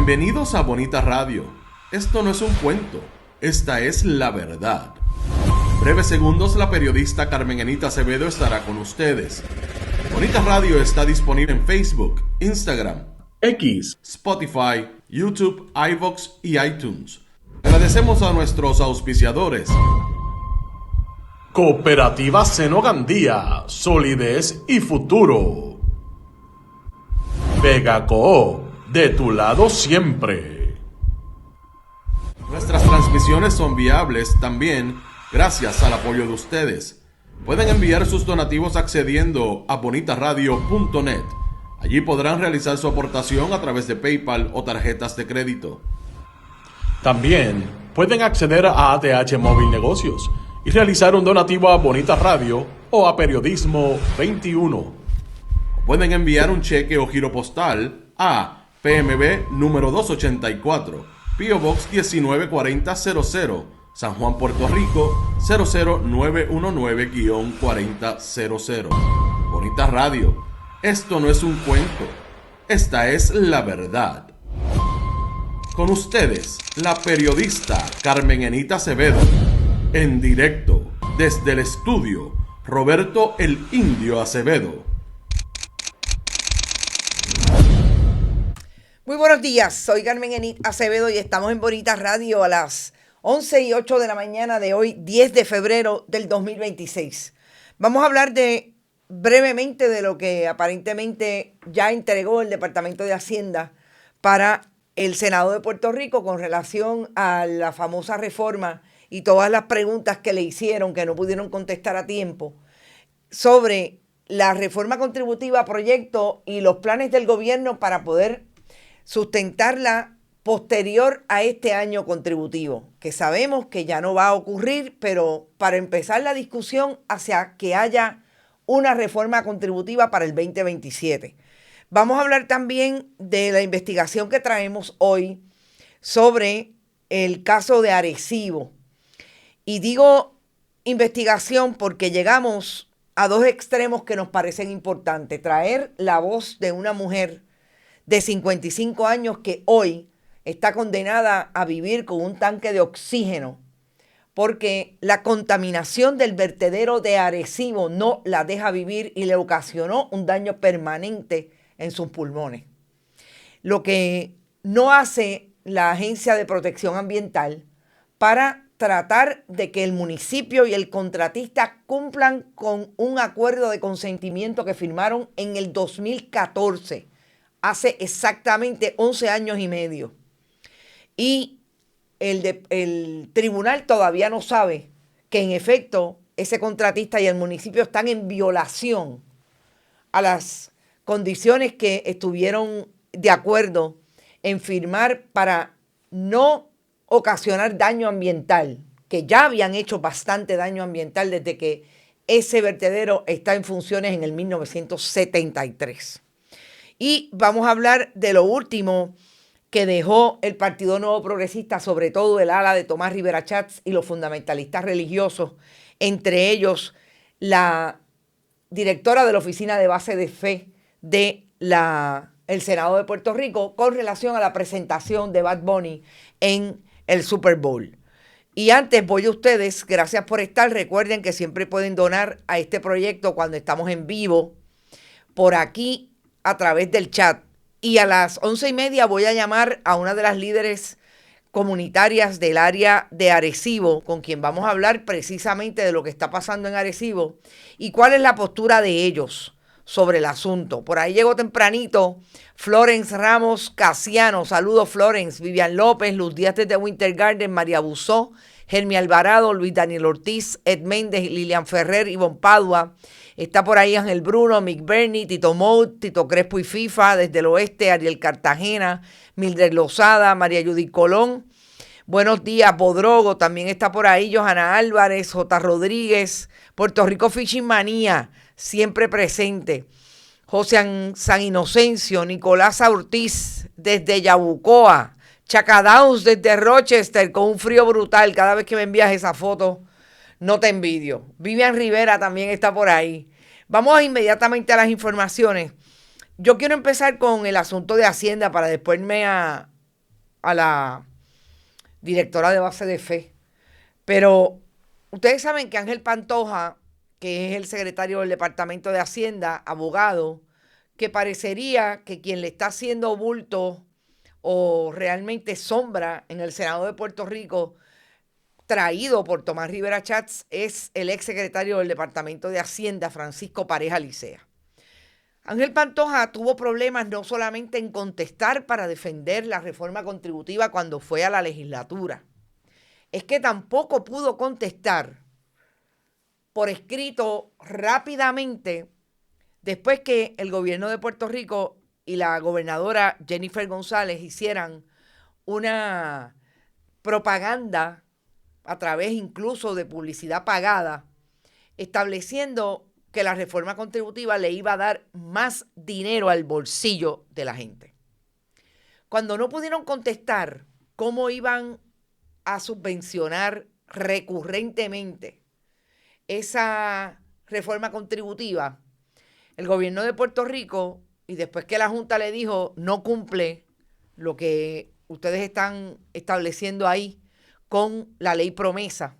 Bienvenidos a Bonita Radio. Esto no es un cuento, esta es la verdad. En breves segundos la periodista Carmen Enita Acevedo estará con ustedes. Bonita Radio está disponible en Facebook, Instagram, X, Spotify, YouTube, iVoox y iTunes. Agradecemos a nuestros auspiciadores. Cooperativa Seno Gandía, solidez y futuro. Vegaco, de tu lado siempre. Nuestras transmisiones son viables también gracias al apoyo de ustedes. Pueden enviar sus donativos accediendo a bonitaradio.net. Allí podrán realizar su aportación a través de PayPal o tarjetas de crédito. También pueden acceder a ATH Móvil Negocios y realizar un donativo a Bonita Radio o a Periodismo 21. Pueden enviar un cheque o giro postal a PMB número 284, P.O. Box 194000, San Juan, Puerto Rico 00919-4000. Bonita Radio, esto no es un cuento, esta es la verdad. Con ustedes, la periodista Carmen Enita Acevedo, en directo desde el estudio Roberto el Indio Acevedo. Muy buenos días, soy Carmen Enita Acevedo y estamos en Bonita Radio a las 11:08 de la mañana de hoy, 10 de febrero del 2026. Vamos a hablar brevemente de lo que aparentemente ya entregó el Departamento de Hacienda para el Senado de Puerto Rico con relación a la famosa reforma y todas las preguntas que le hicieron que no pudieron contestar a tiempo sobre la reforma contributiva, proyecto y los planes del gobierno para poder sustentarla posterior a este año contributivo, que sabemos que ya no va a ocurrir, pero para empezar la discusión hacia que haya una reforma contributiva para el 2027. Vamos a hablar también de la investigación que traemos hoy sobre el caso de Arecibo. Y digo investigación porque llegamos a dos extremos que nos parecen importantes. Traer la voz de una mujer de 55 años que hoy está condenada a vivir con un tanque de oxígeno porque la contaminación del vertedero de Arecibo no la deja vivir y le ocasionó un daño permanente en sus pulmones. Lo que no hace la Agencia de Protección Ambiental para tratar de que el municipio y el contratista cumplan con un acuerdo de consentimiento que firmaron en el 2014, hace exactamente 11 años y medio. Y el tribunal todavía no sabe que en efecto ese contratista y el municipio están en violación a las condiciones que estuvieron de acuerdo en firmar para no ocasionar daño ambiental, que ya habían hecho bastante daño ambiental desde que ese vertedero está en funciones en el 1973. Y vamos a hablar de lo último que dejó el Partido Nuevo Progresista, sobre todo el ala de Tomás Rivera Chats y los fundamentalistas religiosos, entre ellos la directora de la Oficina de Base de Fe del Senado de Puerto Rico con relación a la presentación de Bad Bunny en el Super Bowl. Y antes voy a ustedes, gracias por estar, recuerden que siempre pueden donar a este proyecto cuando estamos en vivo por aquí a través del chat. Y a las 11:30 voy a llamar a una de las líderes comunitarias del área de Arecibo, con quien vamos a hablar precisamente de lo que está pasando en Arecibo y cuál es la postura de ellos sobre el asunto. Por ahí llegó tempranito Florence Ramos Casiano. Saludos, Florence. Vivian López, Luz Díaz desde Winter Garden, María Buzó, Germi Alvarado, Luis Daniel Ortiz, Ed Méndez, Lilian Ferrer, Ivonne Padua. Está por ahí Ángel Bruno, Mick Bernie, Tito Mout, Tito Crespo y FIFA, desde el oeste, Ariel Cartagena, Mildred Lozada, María Judith Colón. Buenos días, Bodrogo, también está por ahí Johanna Álvarez, J. Rodríguez, Puerto Rico Fishing Manía, siempre presente. José San Inocencio, Nicolás Ortiz, desde Yabucoa, Chacadaus, desde Rochester, con un frío brutal. Cada vez que me envías esa foto, no te envidio. Vivian Rivera también está por ahí. Vamos inmediatamente a las informaciones. Yo quiero empezar con el asunto de Hacienda para después irme a a la directora de base de fe. Pero ustedes saben que Ángel Pantoja, que es el secretario del Departamento de Hacienda, abogado, que parecería que quien le está haciendo bulto o realmente sombra en el Senado de Puerto Rico, traído por Tomás Rivera Chats, es el ex secretario del Departamento de Hacienda, Francisco Pareja Licea. Ángel Pantoja tuvo problemas no solamente en contestar para defender la reforma contributiva cuando fue a la legislatura, es que tampoco pudo contestar por escrito rápidamente después que el gobierno de Puerto Rico y la gobernadora Jennifer González hicieran una propaganda a través incluso de publicidad pagada, estableciendo que la reforma contributiva le iba a dar más dinero al bolsillo de la gente. Cuando no pudieron contestar cómo iban a subvencionar recurrentemente esa reforma contributiva, el gobierno de Puerto Rico, y después que la Junta le dijo no cumple lo que ustedes están estableciendo ahí con la ley promesa,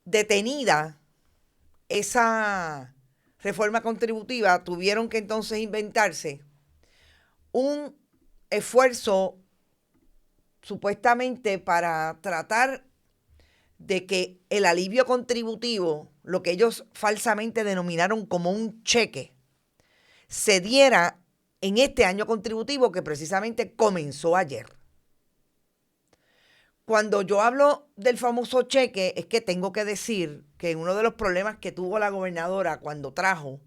detenida esa reforma contributiva, tuvieron que entonces inventarse un esfuerzo supuestamente para tratar de que el alivio contributivo, lo que ellos falsamente denominaron como un cheque, se diera en este año contributivo que precisamente comenzó ayer. Cuando yo hablo del famoso cheque, es que tengo que decir que uno de los problemas que tuvo la gobernadora cuando trajo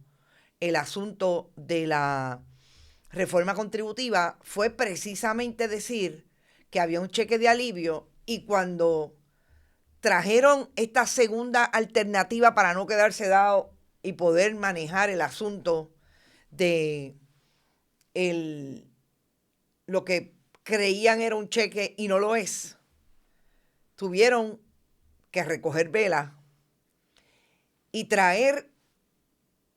el asunto de la reforma contributiva fue precisamente decir que había un cheque de alivio, y cuando trajeron esta segunda alternativa para no quedarse dado y poder manejar el asunto de lo que creían era un cheque y no lo es, tuvieron que recoger vela y traer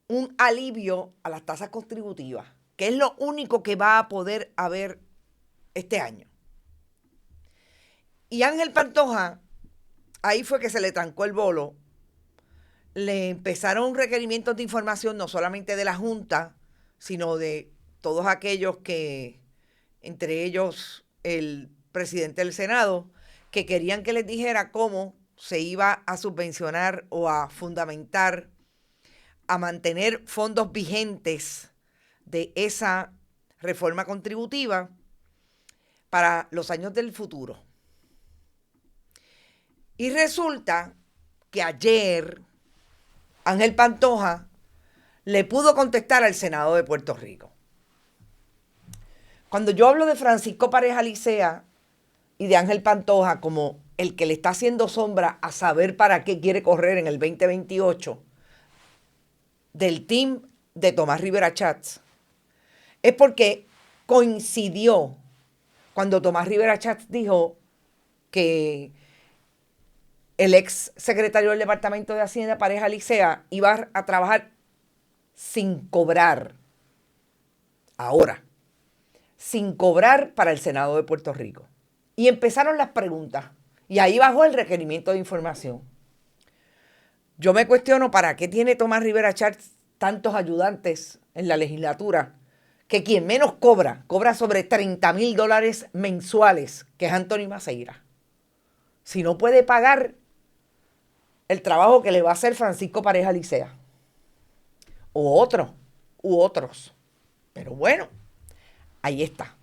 un alivio a las tasas contributivas, que es lo único que va a poder haber este año. Y Ángel Pantoja, ahí fue que se le trancó el bolo. Le empezaron requerimientos de información no solamente de la Junta, sino de todos aquellos que, entre ellos el presidente del Senado, que querían que les dijera cómo se iba a subvencionar o a fundamentar, a mantener fondos vigentes de esa reforma contributiva para los años del futuro. Y resulta que ayer Ángel Pantoja le pudo contestar al Senado de Puerto Rico. Cuando yo hablo de Francisco Pareja Licea y de Ángel Pantoja como el que le está haciendo sombra a saber para qué quiere correr en el 2028 del team de Tomás Rivera Chats, es porque coincidió cuando Tomás Rivera Chats dijo que el ex secretario del Departamento de Hacienda, Pareja Licea, iba a trabajar sin cobrar, ahora, sin cobrar para el Senado de Puerto Rico. Y empezaron las preguntas, y ahí bajó el requerimiento de información. Yo me cuestiono para qué tiene Tomás Rivera Chats tantos ayudantes en la legislatura, que quien menos cobra sobre $30,000 mensuales, que es Anthony Maceira. Si no puede pagar el trabajo que le va a hacer Francisco Pareja Licea. U otros. Pero bueno, ahí está.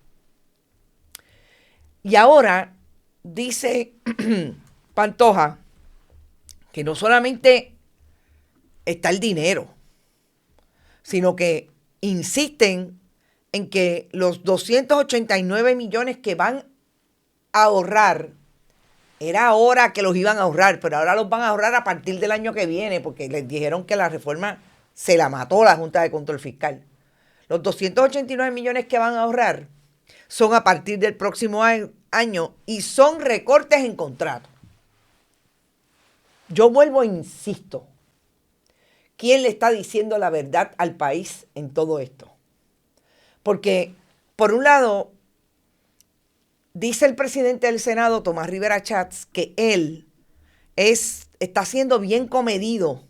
Y ahora dice Pantoja que no solamente está el dinero, sino que insisten en que los 289 millones que van a ahorrar, era ahora que los iban a ahorrar, pero ahora los van a ahorrar a partir del año que viene, porque les dijeron que la reforma se la mató la Junta de Control Fiscal. Los 289 millones que van a ahorrar son a partir del próximo año y son recortes en contrato. Yo vuelvo e insisto, ¿quién le está diciendo la verdad al país en todo esto? Porque, por un lado, dice el presidente del Senado, Tomás Rivera Chats, que él está siendo bien comedido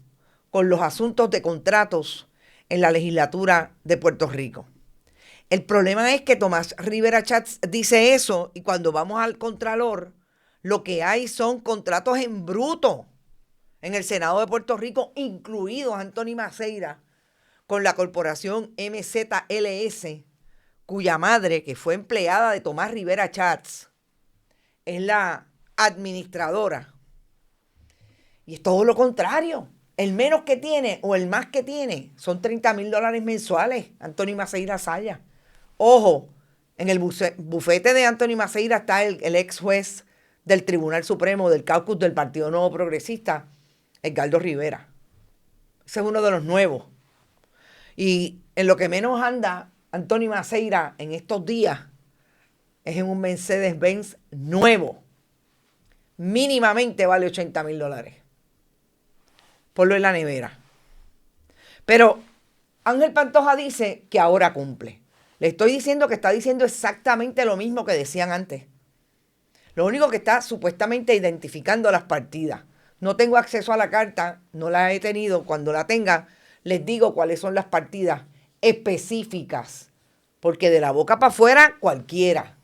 con los asuntos de contratos en la legislatura de Puerto Rico. El problema es que Tomás Rivera Chats dice eso y cuando vamos al Contralor, lo que hay son contratos en bruto en el Senado de Puerto Rico, incluidos Anthony Maceira, con la corporación MZLS, cuya madre, que fue empleada de Tomás Rivera Chats, es la administradora. Y es todo lo contrario. El menos que tiene o el más que tiene son $30,000 mensuales, Anthony Maceira Saya. Ojo, en el bufete de Anthony Maceira está el ex juez del Tribunal Supremo del caucus del Partido Nuevo Progresista, Edgardo Rivera. Ese es uno de los nuevos. Y en lo que menos anda Anthony Maceira en estos días es en un Mercedes-Benz nuevo. Mínimamente vale $80,000. Ponlo en la nevera. Pero Ángel Pantoja dice que ahora cumple. Le estoy diciendo que está diciendo exactamente lo mismo que decían antes. Lo único que está supuestamente identificando las partidas. No tengo acceso a la carta, no la he tenido. Cuando la tenga, les digo cuáles son las partidas específicas. Porque de la boca para afuera, cualquiera.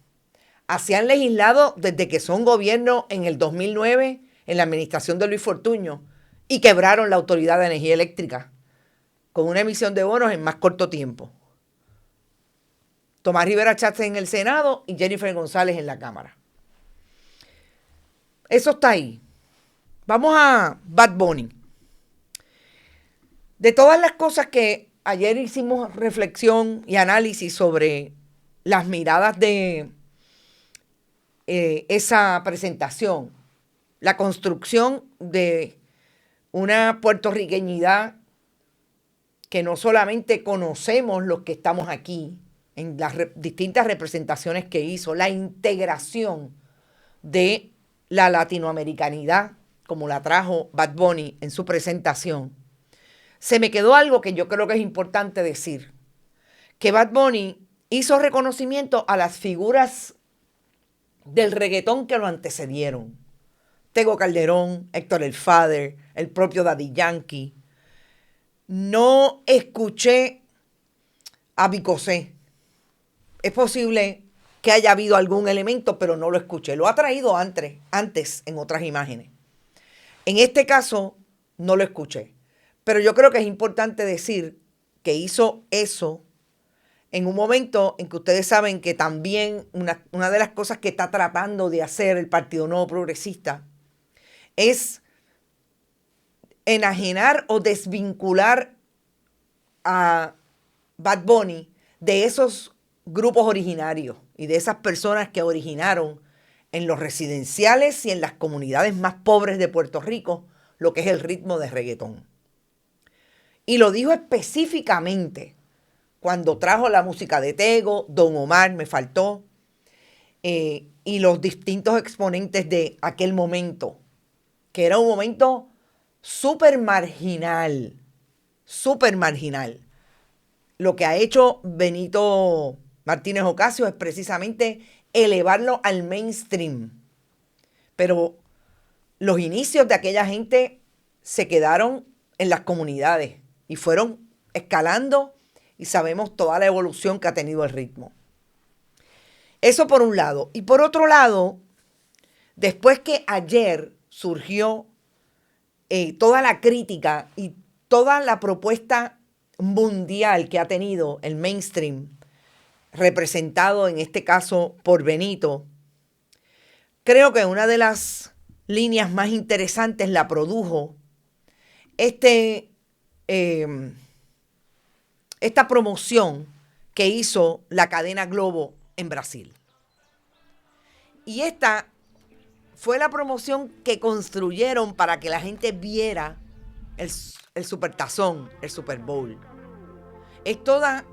Así han legislado desde que son gobierno en el 2009, en la administración de Luis Fortuño, y quebraron la Autoridad de Energía Eléctrica con una emisión de bonos en más corto tiempo. Tomás Rivera Chats en el Senado y Jennifer González en la Cámara. Eso está ahí. Vamos a Bad Bunny. De todas las cosas que ayer hicimos reflexión y análisis sobre las miradas de esa presentación, la construcción de una puertorriqueñidad que no solamente conocemos los que estamos aquí, en las distintas representaciones que hizo, la integración de la latinoamericanidad, como la trajo Bad Bunny en su presentación, se me quedó algo que yo creo que es importante decir, que Bad Bunny hizo reconocimiento a las figuras del reggaetón que lo antecedieron. Tego Calderón, Héctor el Father, el propio Daddy Yankee. No escuché a Bicosé. Es posible que haya habido algún elemento, pero no lo escuché. Lo ha traído antes en otras imágenes. En este caso, no lo escuché. Pero yo creo que es importante decir que hizo eso en un momento en que ustedes saben que también una de las cosas que está tratando de hacer el Partido Nuevo Progresista es enajenar o desvincular a Bad Bunny de esos grupos originarios y de esas personas que originaron en los residenciales y en las comunidades más pobres de Puerto Rico lo que es el ritmo de reggaetón. Y lo dijo específicamente cuando trajo la música de Tego, Don Omar, me faltó, y los distintos exponentes de aquel momento, que era un momento súper marginal. Lo que ha hecho Benito Martínez Ocasio es precisamente elevarlo al mainstream. Pero los inicios de aquella gente se quedaron en las comunidades y fueron escalando y sabemos toda la evolución que ha tenido el ritmo. Eso por un lado. Y por otro lado, después que ayer surgió toda la crítica y toda la propuesta mundial que ha tenido el mainstream, representado en este caso por Benito, creo que una de las líneas más interesantes la produjo esta promoción que hizo la cadena Globo en Brasil. Y esta fue la promoción que construyeron para que la gente viera el Supertazón, el Super Bowl. Es toda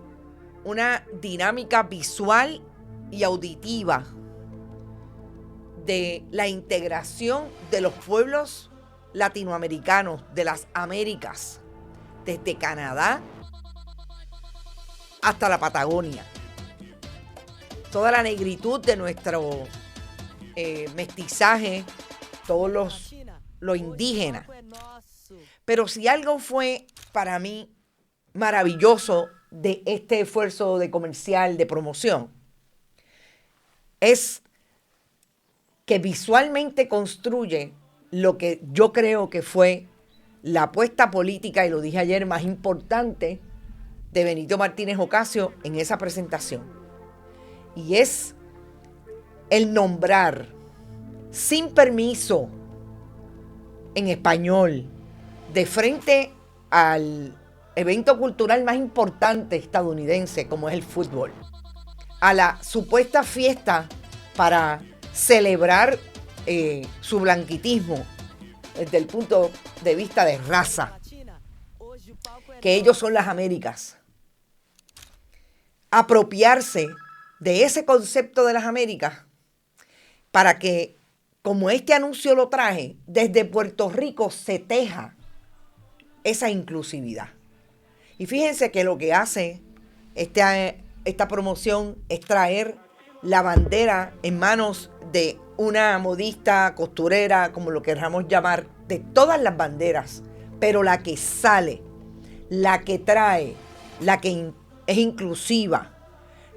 una dinámica visual y auditiva de la integración de los pueblos latinoamericanos de las Américas, desde Canadá hasta la Patagonia. toda la negritud de nuestro mestizaje, lo indígena. Pero si algo fue para mí maravilloso de este esfuerzo de comercial, de promoción, es que visualmente construye lo que yo creo que fue la apuesta política, y lo dije ayer, más importante de Benito Martínez Ocasio en esa presentación. Y es el nombrar sin permiso en español de frente al evento cultural más importante estadounidense como es el fútbol, a la supuesta fiesta para celebrar su blanquitismo desde el punto de vista de raza, que ellos son las Américas. Apropiarse de ese concepto de las Américas para que, como este anuncio lo traje, desde Puerto Rico se teja esa inclusividad. Y fíjense que lo que hace esta promoción es traer la bandera en manos de una modista, costurera, como lo queramos llamar, de todas las banderas, pero la que sale, la que trae, la que es inclusiva,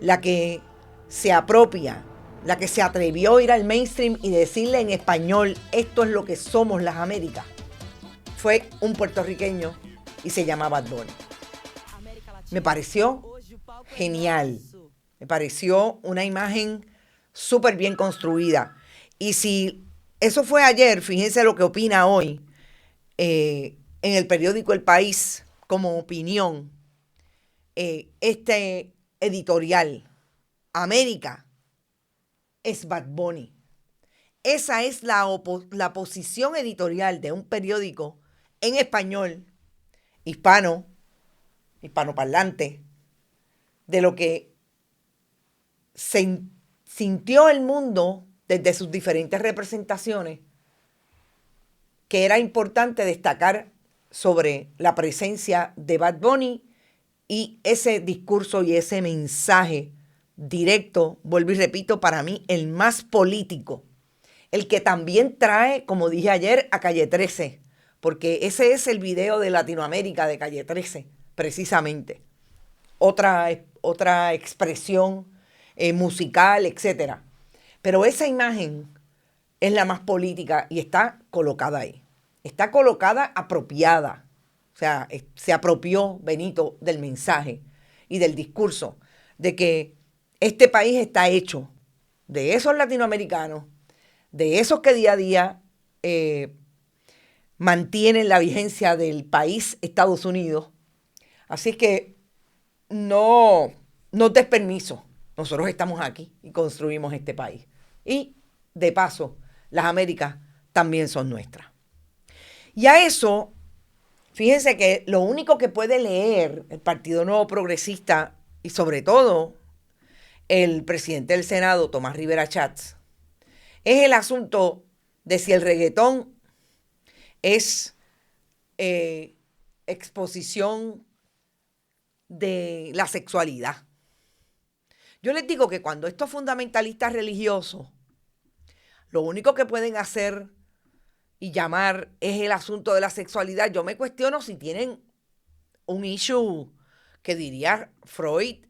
la que se apropia, la que se atrevió a ir al mainstream y decirle en español, esto es lo que somos las Américas, fue un puertorriqueño y se llama Bad Bunny. Me pareció genial, me pareció una imagen súper bien construida. Y si eso fue ayer, fíjense lo que opina hoy en el periódico El País como opinión, este editorial, América es Bad Bunny. Esa es la posición editorial de un periódico en español, hispanoparlante, de lo que se sintió el mundo desde sus diferentes representaciones, que era importante destacar sobre la presencia de Bad Bunny y ese discurso y ese mensaje directo, vuelvo y repito, para mí el más político, el que también trae, como dije ayer, a Calle 13, porque ese es el video de Latinoamérica de Calle 13, precisamente. Otra expresión musical, etcétera. Pero esa imagen es la más política y está colocada ahí. Está colocada apropiada. O sea, se apropió Benito del mensaje y del discurso de que este país está hecho de esos latinoamericanos, de esos que día a día mantienen la vigencia del país Estados Unidos. Así que no des permiso. Nosotros estamos aquí y construimos este país. Y, de paso, las Américas también son nuestras. Y a eso, fíjense que lo único que puede leer el Partido Nuevo Progresista y sobre todo el presidente del Senado, Tomás Rivera Schatz, es el asunto de si el reggaetón es exposición de la sexualidad. Yo les digo que cuando estos fundamentalistas religiosos lo único que pueden hacer y llamar es el asunto de la sexualidad, yo me cuestiono si tienen un issue que diría Freud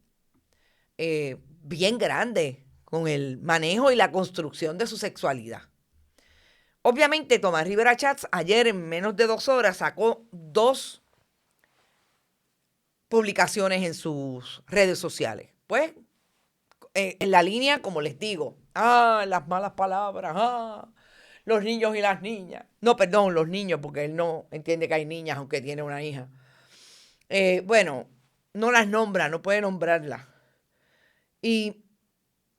bien grande con el manejo y la construcción de su sexualidad. Obviamente Tomás Rivera Schatz ayer en menos de 2 horas sacó 2 publicaciones en sus redes sociales. Pues en la línea, como les digo, las malas palabras, los niños y las niñas. No, perdón, los niños, porque él no entiende que hay niñas, aunque tiene una hija. Bueno, no las nombra, no puede nombrarlas. Y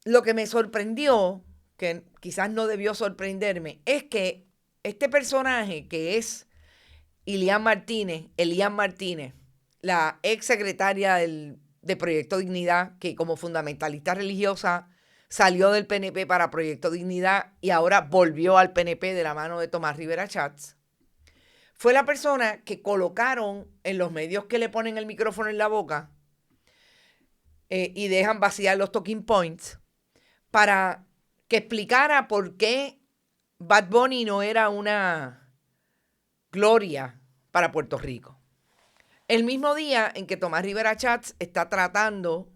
lo que me sorprendió, que quizás no debió sorprenderme, es que este personaje que es Elian Martínez, la ex secretaria de Proyecto Dignidad, que como fundamentalista religiosa salió del PNP para Proyecto Dignidad y ahora volvió al PNP de la mano de Tomás Rivera Schatz, fue la persona que colocaron en los medios que le ponen el micrófono en la boca y dejan vaciar los talking points, para que explicara por qué Bad Bunny no era una gloria para Puerto Rico. El mismo día en que Tomás Rivera Chats está tratando,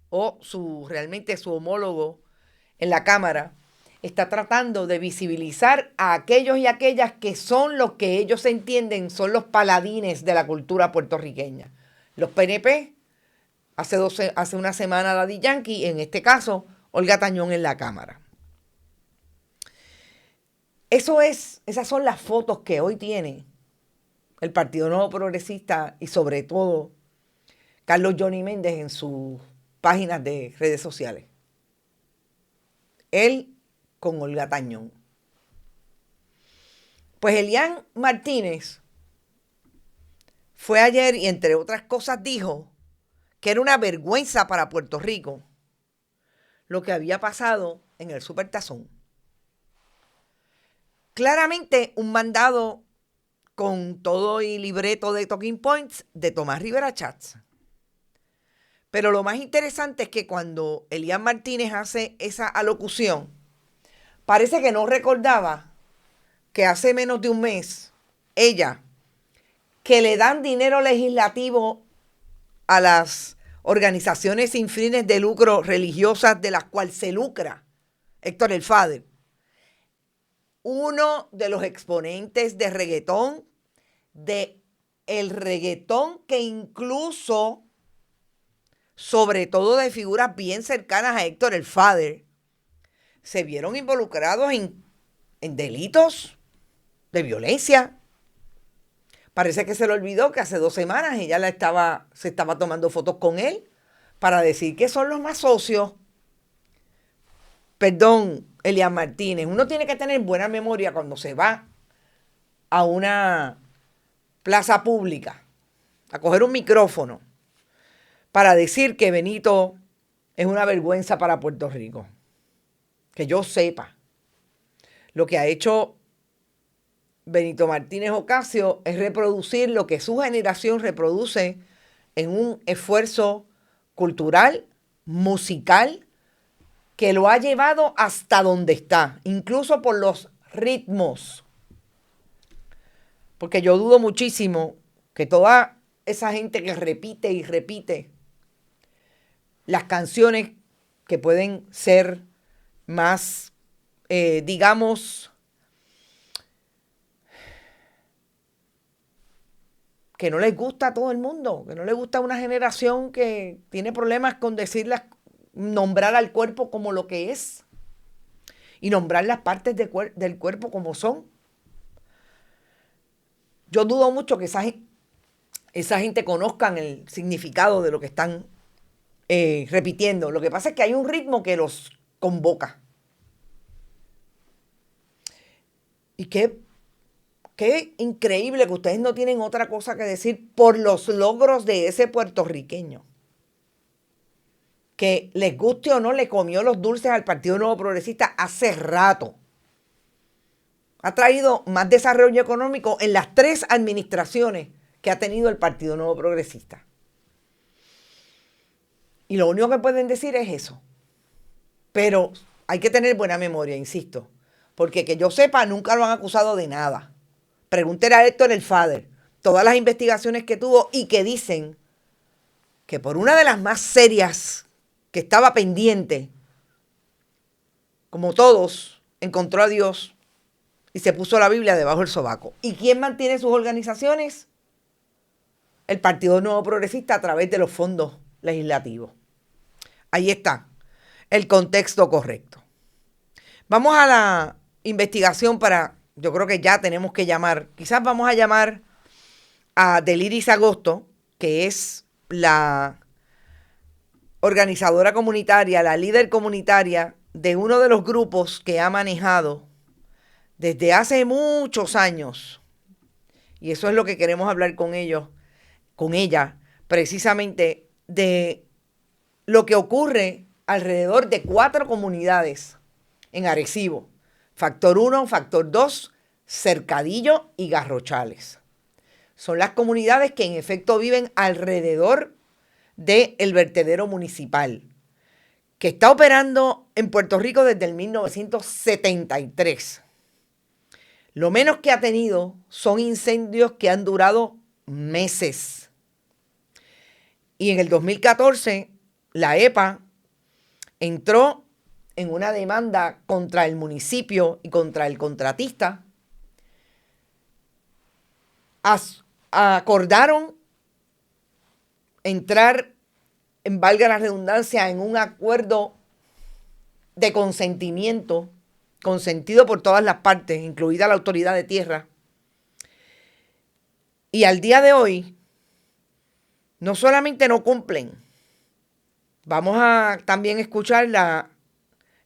o realmente su homólogo en la Cámara, está tratando de visibilizar a aquellos y aquellas que son los que ellos entienden son los paladines de la cultura puertorriqueña. Los PNP, hace una semana Daddy Yankee, en este caso Olga Tañón en la Cámara. Esas son las fotos que hoy tiene el Partido Nuevo Progresista y sobre todo Carlos Johnny Méndez en sus páginas de redes sociales. Él con Olga Tañón. Pues Elian Martínez fue ayer y entre otras cosas dijo que era una vergüenza para Puerto Rico lo que había pasado en el Supertazón. Claramente un mandado con todo y libreto de talking points de Tomás Rivera Chats. Pero lo más interesante es que cuando Elian Martínez hace esa alocución, parece que no recordaba que hace menos de un mes, ella, que le dan dinero legislativo a las organizaciones sin fines de lucro religiosas de las cuales se lucra Héctor el Father, uno de los exponentes de reggaetón, el reggaetón que incluso, sobre todo de figuras bien cercanas a Héctor el Father, se vieron involucrados en delitos de violencia. Parece que se le olvidó que hace 2 semanas ella se estaba tomando fotos con él para decir que son los más socios. Perdón, Elian Martínez, uno tiene que tener buena memoria cuando se va a una plaza pública a coger un micrófono para decir que Benito es una vergüenza para Puerto Rico. Que yo sepa, lo que ha hecho Benito Martínez Ocasio es reproducir lo que su generación reproduce en un esfuerzo cultural, musical, que lo ha llevado hasta donde está, incluso por los ritmos. Porque yo dudo muchísimo que toda esa gente que repite y repite las canciones que pueden ser más, digamos, que no les gusta a todo el mundo, que no les gusta a una generación que tiene problemas con nombrar al cuerpo como lo que es y nombrar las partes del cuerpo como son. Yo dudo mucho que esa gente conozcan el significado de lo que están repitiendo. Lo que pasa es que hay un ritmo que los convoca. Y qué increíble que ustedes no tienen otra cosa que decir por los logros de ese puertorriqueño. Que les guste o no, le comió los dulces al Partido Nuevo Progresista hace rato. Ha traído más desarrollo económico en las 3 administraciones que ha tenido el Partido Nuevo Progresista. Y lo único que pueden decir es eso. Pero hay que tener buena memoria, insisto. Porque que yo sepa, nunca lo han acusado de nada. Pregúntele a Héctor el Father todas las investigaciones que tuvo y que dicen que por una de las más serias que estaba pendiente, como todos, encontró a Dios y se puso la Biblia debajo del sobaco. ¿Y quién mantiene sus organizaciones? El Partido Nuevo Progresista a través de los fondos legislativos. Ahí está el contexto correcto. Vamos a la investigación yo creo que ya tenemos que llamar, quizás vamos a llamar a Deliris Agosto, que es la organizadora comunitaria, la líder comunitaria de uno de los grupos que ha manejado desde hace muchos años. Y eso es lo que queremos hablar con ella, precisamente de lo que ocurre alrededor de 4 comunidades en Arecibo. Factor 1, Factor 2, Cercadillo y Garrochales. Son las comunidades que en efecto viven alrededor del vertedero municipal, que está operando en Puerto Rico desde el 1973. Lo menos que ha tenido son incendios que han durado meses. Y en el 2014, la EPA entró en una demanda contra el municipio y contra el contratista. Acordaron entrar, en valga la redundancia, en un acuerdo de consentimiento, consentido por todas las partes, incluida la autoridad de tierra. Y al día de hoy, no solamente no cumplen, vamos a también escuchar la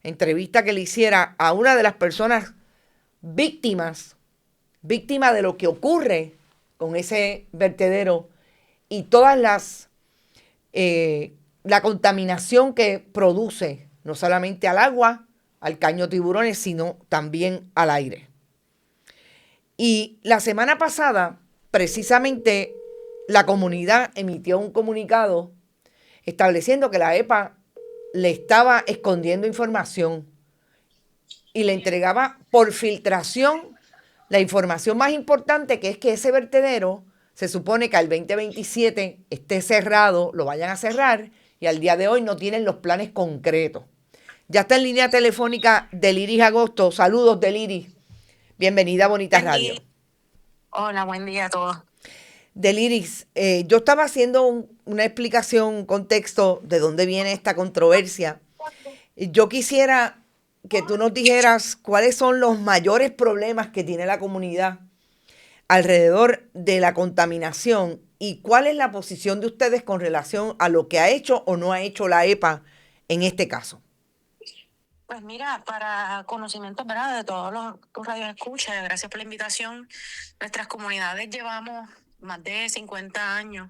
entrevista que le hiciera a una de las personas víctima de lo que ocurre con ese vertedero y todas la contaminación que produce, no solamente al agua, al caño tiburones, sino también al aire. Y la semana pasada, precisamente, la comunidad emitió un comunicado estableciendo que la EPA le estaba escondiendo información y le entregaba por filtración la información más importante, que es que ese vertedero se supone que al 2027 esté cerrado, lo vayan a cerrar, y al día de hoy no tienen los planes concretos. Ya está en línea telefónica Deliris Agosto. Saludos, Deliris. Bienvenida a Bonita Radio. Hola, buen día a todos. Deliris, yo estaba haciendo una explicación, un contexto de dónde viene esta controversia. Yo quisiera que tú nos dijeras cuáles son los mayores problemas que tiene la comunidad alrededor de la contaminación y cuál es la posición de ustedes con relación a lo que ha hecho o no ha hecho la EPA en este caso. Pues mira, para conocimiento, ¿verdad?, de todos tus radioescuchas, gracias por la invitación. Nuestras comunidades llevamos más de 50 años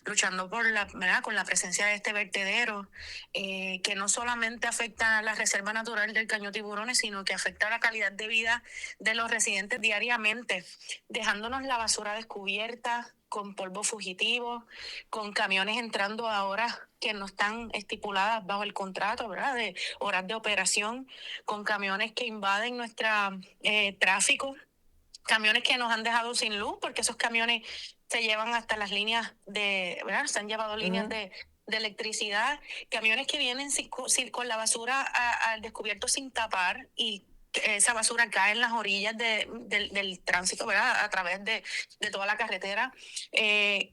luchando ¿verdad?, con la presencia de este vertedero, que no solamente afecta a la Reserva Natural del Caño Tiburones, sino que afecta a la calidad de vida de los residentes diariamente, dejándonos la basura descubierta, con polvo fugitivo, con camiones entrando a horas que no están estipuladas bajo el contrato, ¿verdad?, de horas de operación, con camiones que invaden nuestro tráfico, camiones que nos han dejado sin luz, porque esos camiones se llevan hasta las líneas ¿verdad? Se han llevado líneas de electricidad, camiones que vienen con la basura al descubierto sin tapar, y esa basura cae en las orillas del tránsito, ¿verdad?, a través de toda la carretera,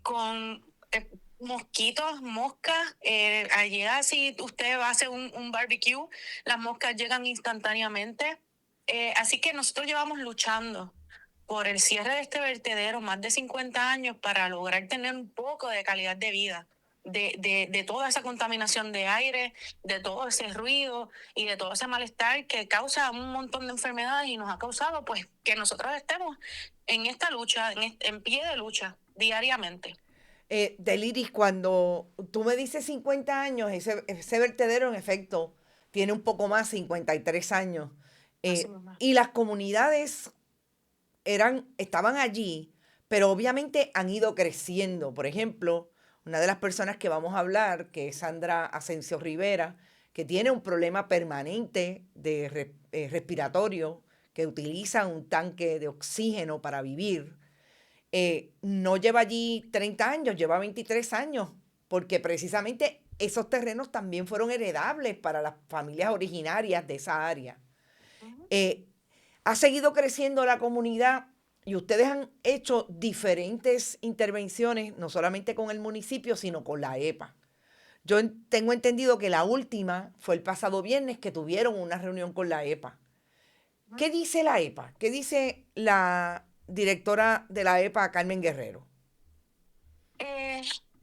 con mosquitos, moscas. Allá si usted va a hacer un barbecue, las moscas llegan instantáneamente. Así que nosotros llevamos luchando por el cierre de este vertedero más de 50 años para lograr tener un poco de calidad de vida, de toda esa contaminación de aire, de todo ese ruido y de todo ese malestar que causa un montón de enfermedades, y nos ha causado pues que nosotros estemos en esta lucha, en pie de lucha diariamente. Deliris, cuando tú me dices 50 años, ese vertedero en efecto tiene un poco más, 53 años. Y las comunidades estaban allí, pero obviamente han ido creciendo. Por ejemplo, una de las personas que vamos a hablar, que es Sandra Asensio Rivera, que tiene un problema permanente de respiratorio, que utiliza un tanque de oxígeno para vivir. No lleva allí 30 años, lleva 23 años, porque precisamente esos terrenos también fueron heredables para las familias originarias de esa área. Ha seguido creciendo la comunidad y ustedes han hecho diferentes intervenciones, no solamente con el municipio, sino con la EPA. Yo tengo entendido que la última fue el pasado viernes, que tuvieron una reunión con la EPA. ¿Qué dice la EPA? ¿Qué dice la directora de la EPA, Carmen Guerrero?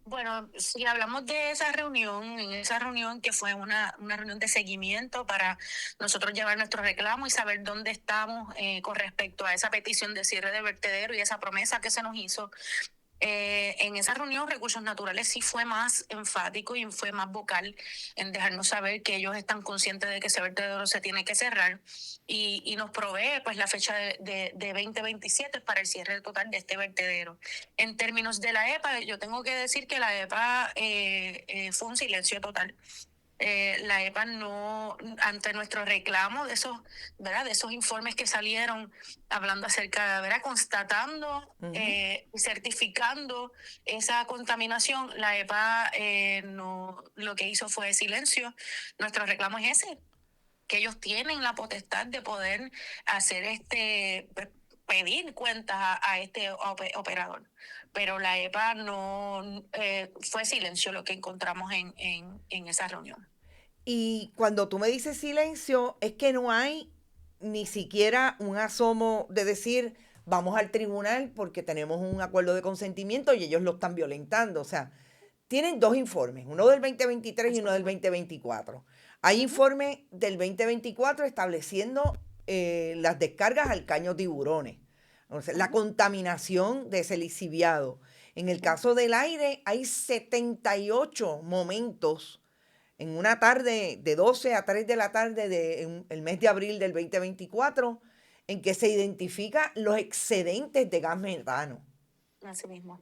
Bueno, si hablamos de esa reunión, en esa reunión que fue una reunión de seguimiento para nosotros llevar nuestro reclamo y saber dónde estamos con respecto a esa petición de cierre de vertedero y esa promesa que se nos hizo. En esa reunión, Recursos Naturales sí fue más enfático y fue más vocal en dejarnos saber que ellos están conscientes de que ese vertedero se tiene que cerrar, y nos provee pues la fecha de 2027 para el cierre total de este vertedero. En términos de la EPA, yo tengo que decir que la EPA fue un silencio total. La EPA no, ante nuestro reclamo de esos, ¿verdad? De esos informes que salieron hablando acerca, ¿verdad? Constatando y certificando esa contaminación, la EPA no, lo que hizo fue silencio. Nuestro reclamo es ese, que ellos tienen la potestad de poder hacer pedir cuentas a este operador. Pero la EPA no fue silencio lo que encontramos en esa reunión. Y cuando tú me dices silencio, es que no hay ni siquiera un asomo de decir vamos al tribunal porque tenemos un acuerdo de consentimiento y ellos lo están violentando. O sea, tienen dos informes, uno del 2023 y uno del 2024. Hay informes del 2024 estableciendo las descargas al caño tiburones, o sea, la contaminación de ese lixiviado. En el caso del aire, hay 78 momentos en una tarde de 12 a 3 de la tarde del mes de abril del 2024, en que se identifica los excedentes de gas metano. Así mismo.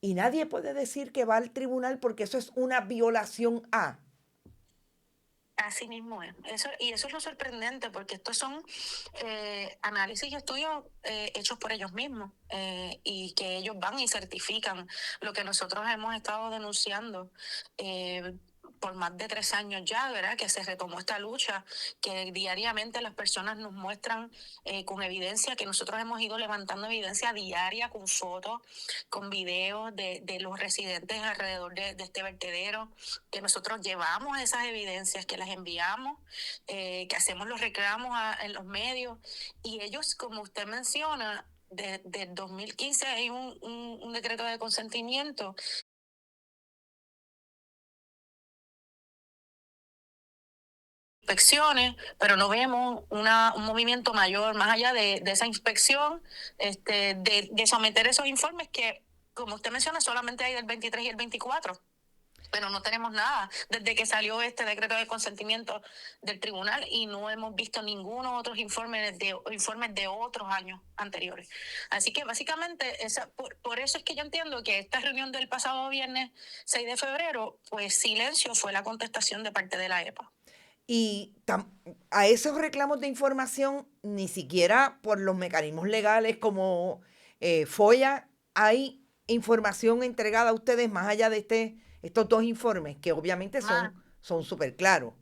Y nadie puede decir que va al tribunal porque eso es una violación a. Así mismo es. Y eso es lo sorprendente, porque estos son análisis y estudios hechos por ellos mismos, y que ellos van y certifican lo que nosotros hemos estado denunciando por más de 3 años ya, ¿verdad? Que se retomó esta lucha, que diariamente las personas nos muestran con evidencia, que nosotros hemos ido levantando evidencia diaria con fotos, con videos de los residentes alrededor de este vertedero, que nosotros llevamos esas evidencias, que las enviamos, que hacemos los reclamos en los medios, y ellos, como usted menciona, de 2015 hay un decreto de consentimiento. Inspecciones, pero no vemos un movimiento mayor más allá de esa inspección, de someter esos informes que, como usted menciona, solamente hay del 23 y el 24. Pero no tenemos nada desde que salió este decreto de consentimiento del tribunal, y no hemos visto ninguno otros informes de otros años anteriores. Así que básicamente por eso es que yo entiendo que esta reunión del pasado viernes 6 de febrero, pues silencio fue la contestación de parte de la EPA. Y a esos reclamos de información, ni siquiera por los mecanismos legales como FOIA, hay información entregada a ustedes más allá de estos dos informes, que obviamente son súper claros.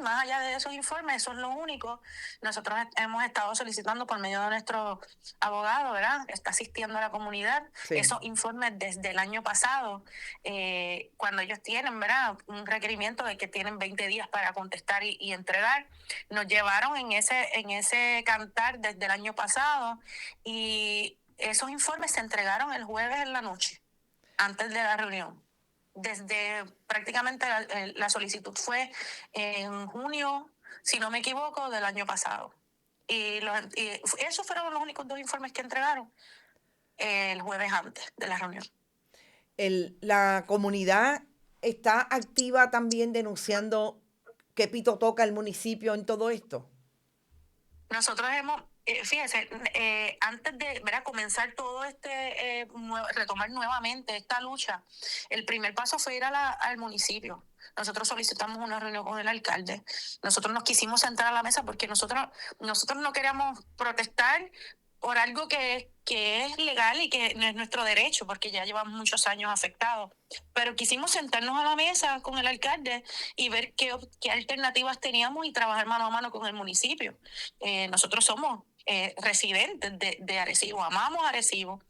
Más allá de esos informes, eso es lo único. Nosotros hemos estado solicitando por medio de nuestro abogado, ¿verdad? Está asistiendo a la comunidad. Sí. Esos informes desde el año pasado, cuando ellos tienen, ¿verdad?, un requerimiento de que tienen 20 días para contestar y entregar, nos llevaron en ese cantar desde el año pasado, y esos informes se entregaron el jueves en la noche, antes de la reunión. Desde prácticamente la solicitud fue en junio, si no me equivoco, del año pasado. Y esos fueron los únicos 2 informes que entregaron el jueves antes de la reunión. La comunidad está activa también denunciando qué pito toca el municipio en todo esto. Nosotros hemos, fíjese, antes de, ¿verdad?, comenzar todo retomar nuevamente esta lucha, el primer paso fue ir al municipio. Nosotros solicitamos una reunión con el alcalde. Nosotros nos quisimos sentar a la mesa porque nosotros no queríamos protestar por algo que es legal y que es nuestro derecho, porque ya llevamos muchos años afectados. Pero quisimos sentarnos a la mesa con el alcalde y ver qué alternativas teníamos y trabajar mano a mano con el municipio. Nosotros somos residentes de Arecibo, amamos Arecibo.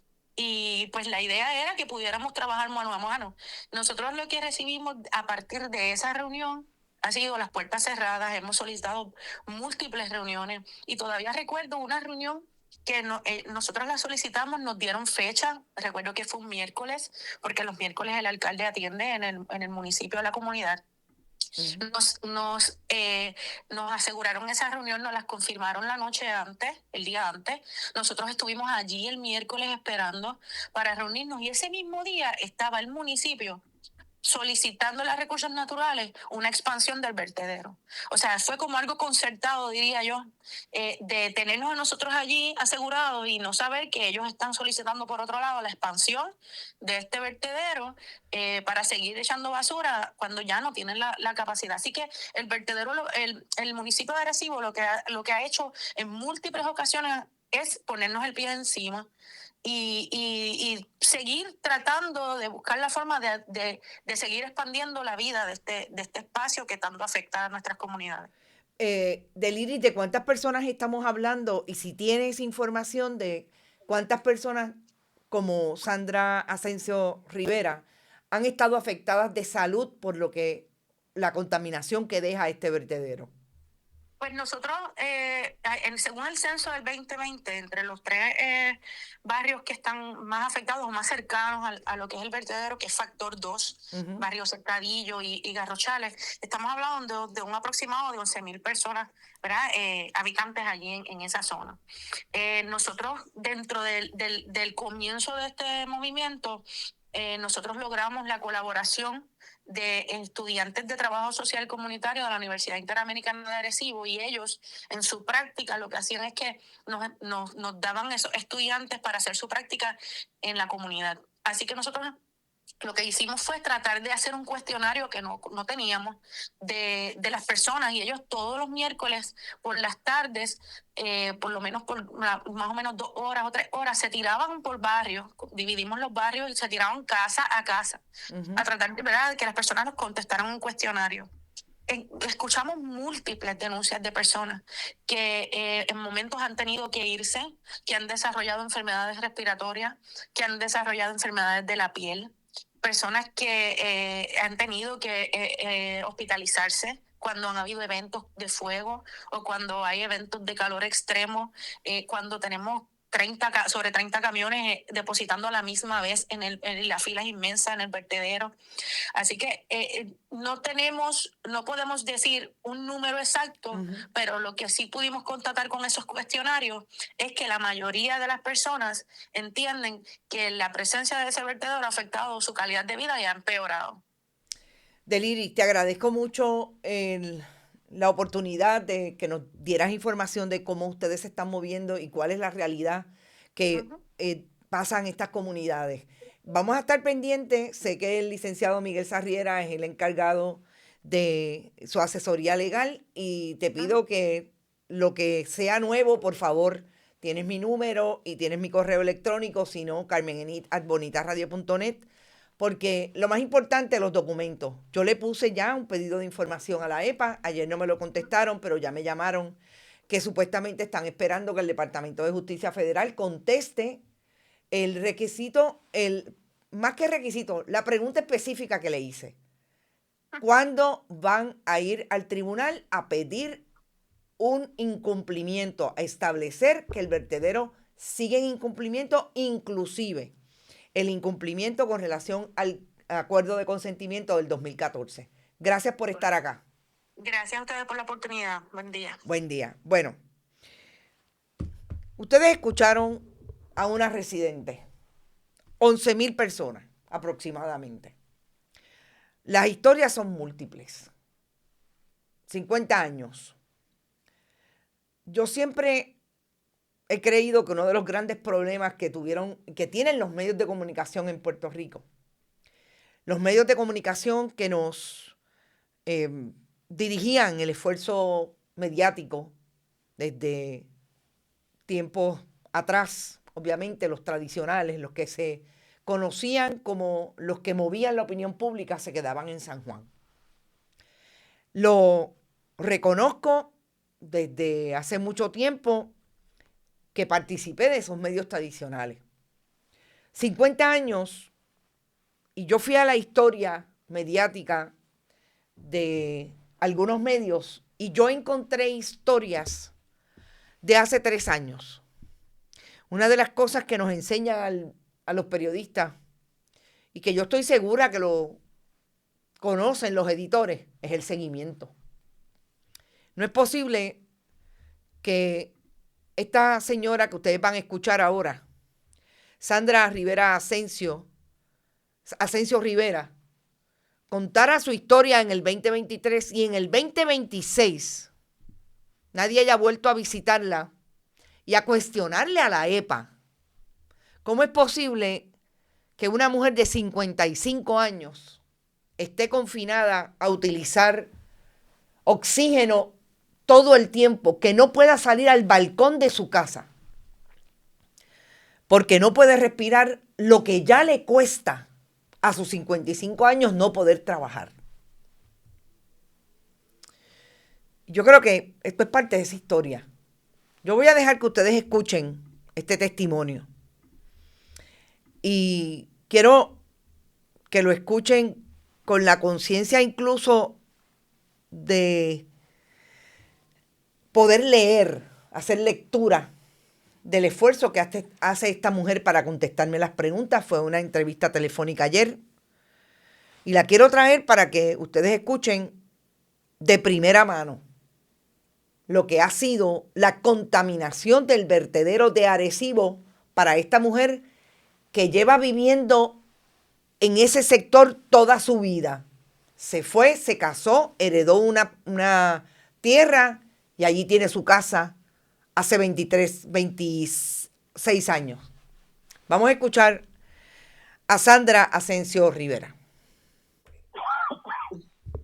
Y pues la idea era que pudiéramos trabajar mano a mano. Nosotros lo que recibimos a partir de esa reunión ha sido las puertas cerradas. Hemos solicitado múltiples reuniones, y todavía recuerdo una reunión que nosotros la solicitamos, nos dieron fecha. Recuerdo que fue un miércoles, porque los miércoles el alcalde atiende en el municipio de la comunidad. Nos aseguraron esa reunión, nos las confirmaron la noche antes, el día antes. Nosotros estuvimos allí el miércoles esperando para reunirnos, y ese mismo día estaba el municipio solicitando los recursos naturales una expansión del vertedero. O sea, fue como algo concertado, diría yo, de tenernos a nosotros allí asegurados y no saber que ellos están solicitando por otro lado la expansión de este vertedero para seguir echando basura cuando ya no tienen la capacidad. Así que el vertedero, el municipio de Arecibo lo que ha hecho en múltiples ocasiones es ponernos el pie encima y seguir tratando de buscar la forma de seguir expandiendo la vida de este espacio que tanto afecta a nuestras comunidades. Deliris, ¿de cuántas personas estamos hablando? Y si tienes información de cuántas personas como Sandra Asensio Rivera han estado afectadas de salud por lo que la contaminación que deja este vertedero. Pues nosotros, según el censo del 2020, entre los tres barrios que están más afectados o más cercanos a lo que es el vertedero, que es Factor 2, Barrio Cercadillo y Garrochales, estamos hablando de un aproximado de 11,000 personas, ¿verdad? Habitantes allí en esa zona. Nosotros, dentro del comienzo de este movimiento, nosotros logramos la colaboración de estudiantes de trabajo social comunitario de la Universidad Interamericana de Arecibo, y ellos en su práctica lo que hacían es que nos daban esos estudiantes para hacer su práctica en la comunidad. Así que nosotros lo que hicimos fue tratar de hacer un cuestionario que no teníamos de las personas, y ellos todos los miércoles por las tardes, por lo menos por más o menos 2 horas o 3 horas, se tiraban por barrios, dividimos los barrios y se tiraban casa a casa a tratar de, ¿verdad?, que las personas nos contestaran un cuestionario. Escuchamos múltiples denuncias de personas que en momentos han tenido que irse, que han desarrollado enfermedades respiratorias, que han desarrollado enfermedades de la piel, personas que han tenido que hospitalizarse cuando han habido eventos de fuego o cuando hay eventos de calor extremo, cuando tenemos sobre 30 camiones depositando a la misma vez en las filas inmensas en el vertedero. Así que no podemos decir un número exacto, pero lo que sí pudimos constatar con esos cuestionarios es que la mayoría de las personas entienden que la presencia de ese vertedero ha afectado su calidad de vida y ha empeorado. Deliris, te agradezco mucho la oportunidad de que nos dieras información de cómo ustedes se están moviendo y cuál es la realidad que pasa en estas comunidades. Vamos a estar pendientes. Sé que el licenciado Miguel Sarriera es el encargado de su asesoría legal y te pido que lo que sea nuevo, por favor, tienes mi número y tienes mi correo electrónico, si no, carmenenit@bonitasradio.net, porque lo más importante, los documentos. Yo le puse ya un pedido de información a la EPA, ayer no me lo contestaron, pero ya me llamaron que supuestamente están esperando que el Departamento de Justicia Federal conteste el requisito, más que requisito, la pregunta específica que le hice. ¿Cuándo van a ir al tribunal a pedir un incumplimiento, a establecer que el vertedero sigue en incumplimiento, inclusive el incumplimiento con relación al acuerdo de consentimiento del 2014? Gracias por estar acá. Gracias a ustedes por la oportunidad. Buen día. Buen día. Bueno, ustedes escucharon a una residente, 11,000 personas aproximadamente. Las historias son múltiples. 50 años. Yo siempre he creído que uno de los grandes problemas que tienen los medios de comunicación en Puerto Rico, los medios de comunicación que nos dirigían el esfuerzo mediático desde tiempos atrás, obviamente los tradicionales, los que se conocían como los que movían la opinión pública, se quedaban en San Juan. Lo reconozco desde hace mucho tiempo que participé de esos medios tradicionales. 50 años, y yo fui a la historia mediática de algunos medios y yo encontré historias de hace 3 años. Una de las cosas que nos enseñan a los periodistas, y que yo estoy segura que lo conocen los editores, es el seguimiento. No es posible que esta señora que ustedes van a escuchar ahora, Sandra Rivera Asensio Rivera, contara su historia en el 2023 y en el 2026 nadie haya vuelto a visitarla y a cuestionarle a la EPA cómo es posible que una mujer de 55 años esté confinada a utilizar oxígeno todo el tiempo, que no pueda salir al balcón de su casa, porque no puede respirar lo que ya le cuesta a sus 55 años no poder trabajar. Yo creo que esto es parte de esa historia. Yo voy a dejar que ustedes escuchen este testimonio. Y quiero que lo escuchen con la conciencia incluso de poder leer, hacer lectura del esfuerzo que hace esta mujer para contestarme las preguntas. Fue una entrevista telefónica ayer y la quiero traer para que ustedes escuchen de primera mano lo que ha sido la contaminación del vertedero de Arecibo para esta mujer que lleva viviendo en ese sector toda su vida. Se fue, se casó, heredó una tierra y allí tiene su casa hace 26 años. Vamos a escuchar a Sandra Asensio Rivera.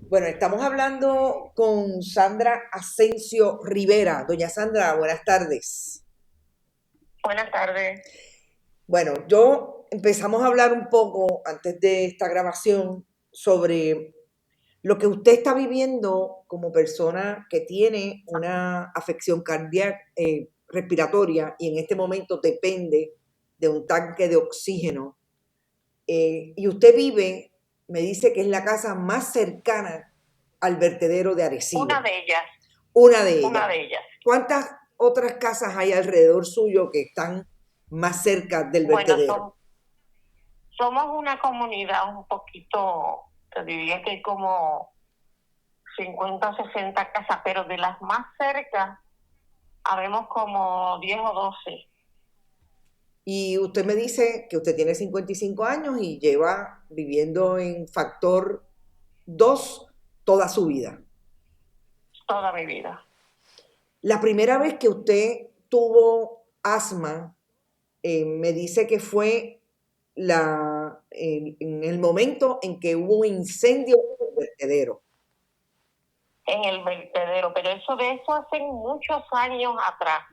Bueno, estamos hablando con Sandra Asensio Rivera. Doña Sandra, buenas tardes. Buenas tardes. Bueno, empezamos a hablar un poco antes de esta grabación sobre lo que usted está viviendo como persona que tiene una afección cardíaca, respiratoria, y en este momento depende de un tanque de oxígeno. Y usted vive, me dice que es la casa más cercana al vertedero de Arecibo. Una de ellas. Una de ellas. Una de ellas. ¿Cuántas otras casas hay alrededor suyo que están más cerca del vertedero? Bueno, somos una comunidad un poquito, te diría que hay como 50 o 60 casas, pero de las más cerca habemos como 10 o 12. Y usted me dice que usted tiene 55 años y lleva viviendo en factor 2 toda su vida. Toda mi vida. La primera vez que usted tuvo asma, me dice que fue en el momento en que hubo un incendio en el vertedero. En el vertedero, pero de eso hace muchos años atrás.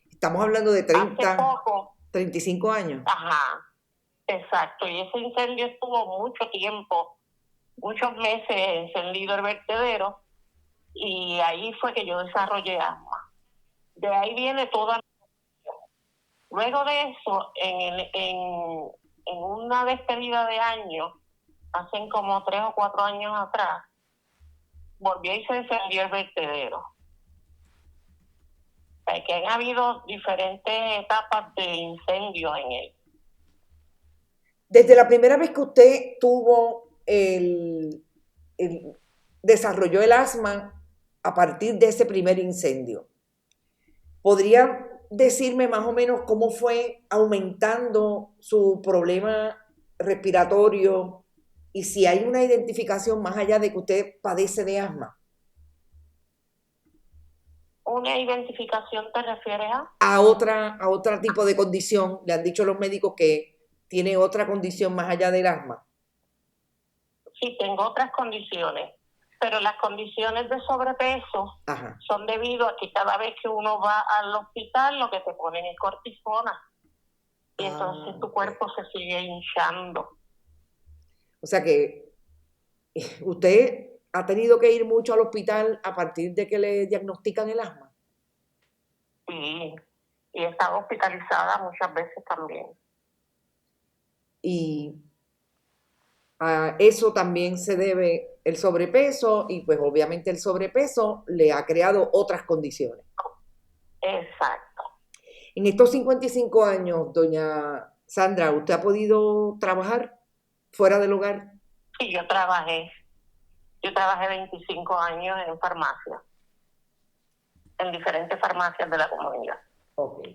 Estamos hablando de 30, hace poco, 35 años. Ajá, exacto. Y ese incendio estuvo mucho tiempo, muchos meses encendido el vertedero, y ahí fue que yo desarrollé asma. De ahí viene toda. Luego de eso, en una despedida de año, hace como 3 o 4 años atrás, volvió y se encendió el vertedero. O sea, que han habido diferentes etapas de incendio en él. Desde la primera vez que usted tuvo desarrolló el asma a partir de ese primer incendio, ¿podría decirme más o menos cómo fue aumentando su problema respiratorio y si hay una identificación más allá de que usted padece de asma? ¿Una identificación te refieres a? A otro tipo de condición. ¿Le han dicho los médicos que tiene otra condición más allá del asma? Sí, tengo otras condiciones, pero las condiciones de sobrepeso Ajá. son debido a que cada vez que uno va al hospital lo que te ponen es cortisona. Y entonces tu cuerpo se sigue hinchando. O sea que usted ha tenido que ir mucho al hospital a partir de que le diagnostican el asma. Sí, y he estado hospitalizada muchas veces también. Y a eso también se debe el sobrepeso y pues obviamente el sobrepeso le ha creado otras condiciones. Exacto. En estos 55 años, doña Sandra, ¿usted ha podido trabajar fuera del hogar? Sí, yo trabajé 25 años en farmacia, en diferentes farmacias de la comunidad. Ok.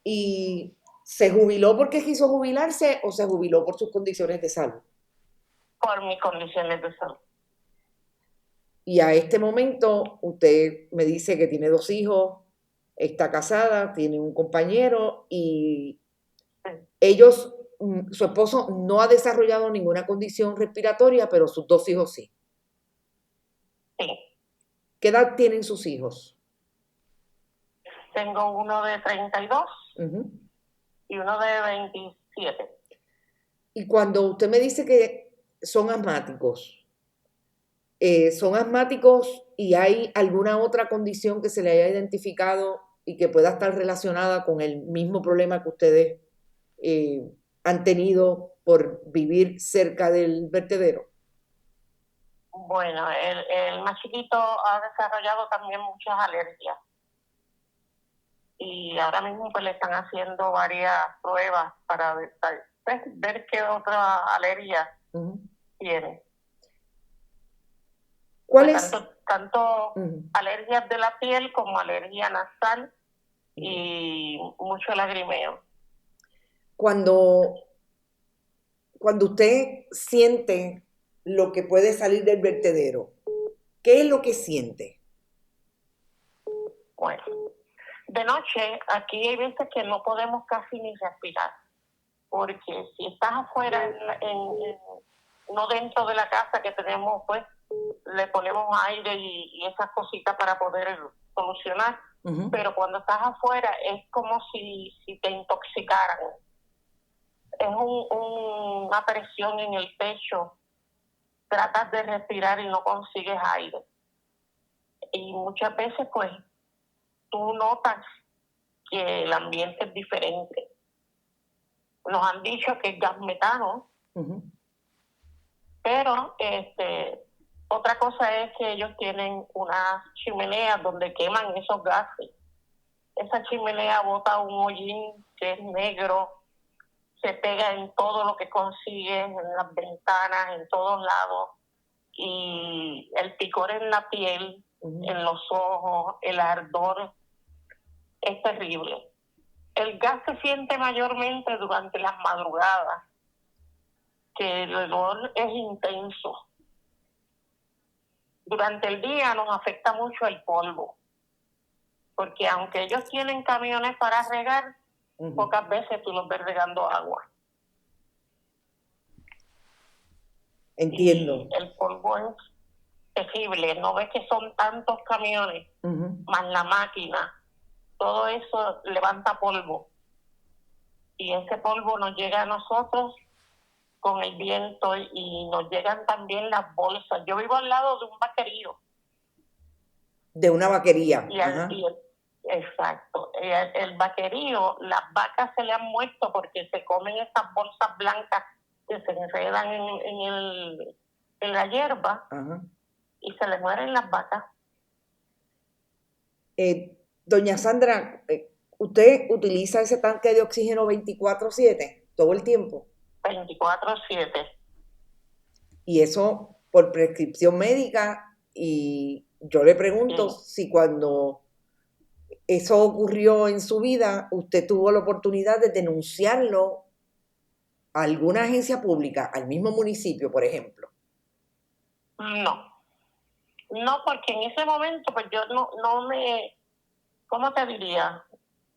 ¿Y se jubiló porque quiso jubilarse o se jubiló por sus condiciones de salud? por mis condiciones de salud. Y a este momento usted me dice que tiene 2 hijos, está casada, tiene un compañero y ellos, su esposo no ha desarrollado ninguna condición respiratoria, pero sus 2 hijos sí. Sí. ¿Qué edad tienen sus hijos? Tengo uno de 32 Ujú. y uno de 27. Y cuando usted me dice que son asmáticos y hay alguna otra condición que se le haya identificado y que pueda estar relacionada con el mismo problema que ustedes han tenido por vivir cerca del vertedero. Bueno, el más chiquito ha desarrollado también muchas alergias. Y ahora mismo pues le están haciendo varias pruebas para ver qué otra alergia tiene. ¿Cuál Pues es? tanto alergias de la piel como alergia nasal y mucho lagrimeo. Cuando usted siente lo que puede salir del vertedero, ¿qué es lo que siente? Bueno, de noche aquí hay veces que no podemos casi ni respirar, porque si estás afuera, no dentro de la casa que tenemos, pues le ponemos aire y esas cositas para poder solucionar, pero cuando estás afuera es como si te intoxicaran. Es una presión en el pecho, tratas de respirar y no consigues aire. Y muchas veces pues tú notas que el ambiente es diferente. Nos han dicho que es gas metano, pero otra cosa es que ellos tienen unas chimeneas donde queman esos gases. Esa chimenea bota un hollín que es negro, se pega en todo lo que consigue, en las ventanas, en todos lados, y el picor en la piel, en los ojos, el ardor, es terrible. El gas se siente mayormente durante las madrugadas, que el olor es intenso. Durante el día nos afecta mucho el polvo, porque aunque ellos tienen camiones para regar, pocas veces tú los ves regando agua. Entiendo. Y el polvo es terrible, no ves que son tantos camiones, más la máquina, todo eso levanta polvo. Y ese polvo nos llega a nosotros con el viento y nos llegan también las bolsas. Yo vivo al lado de un vaquerío. De una vaquería. Exacto. El vaquerío, las vacas se le han muerto porque se comen esas bolsas blancas que se enredan en la hierba. Y se le mueren las vacas. Doña Sandra, ¿usted utiliza ese tanque de oxígeno 24/7 todo el tiempo? 24/7. Y eso por prescripción médica, y yo le pregunto si cuando eso ocurrió en su vida, usted tuvo la oportunidad de denunciarlo a alguna agencia pública, al mismo municipio, por ejemplo. No, porque en ese momento pues yo no me, ¿cómo te diría?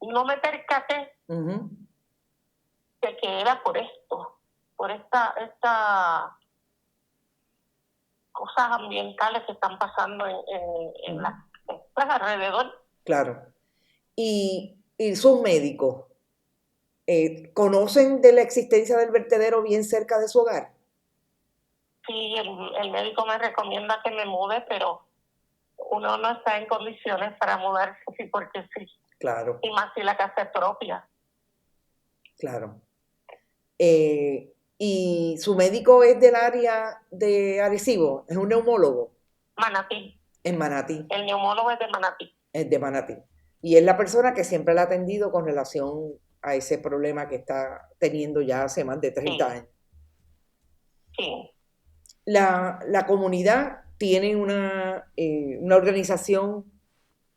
No me percaté de que era por esto, por esta cosas ambientales que están pasando en pues, alrededor. Claro. Y sus médicos, ¿conocen de la existencia del vertedero bien cerca de su hogar? Sí, el médico me recomienda que me mude, pero uno no está en condiciones para mudarse, sí, porque sí. Claro. Y más si la casa es propia. Claro. ¿Y su médico es del área de Arecibo? ¿Es un neumólogo? Manatí. En Manatí. El neumólogo es de Manatí. Es de Manatí. Y es la persona que siempre la ha atendido con relación a ese problema que está teniendo ya hace más de 30 años. Sí. La comunidad tiene una organización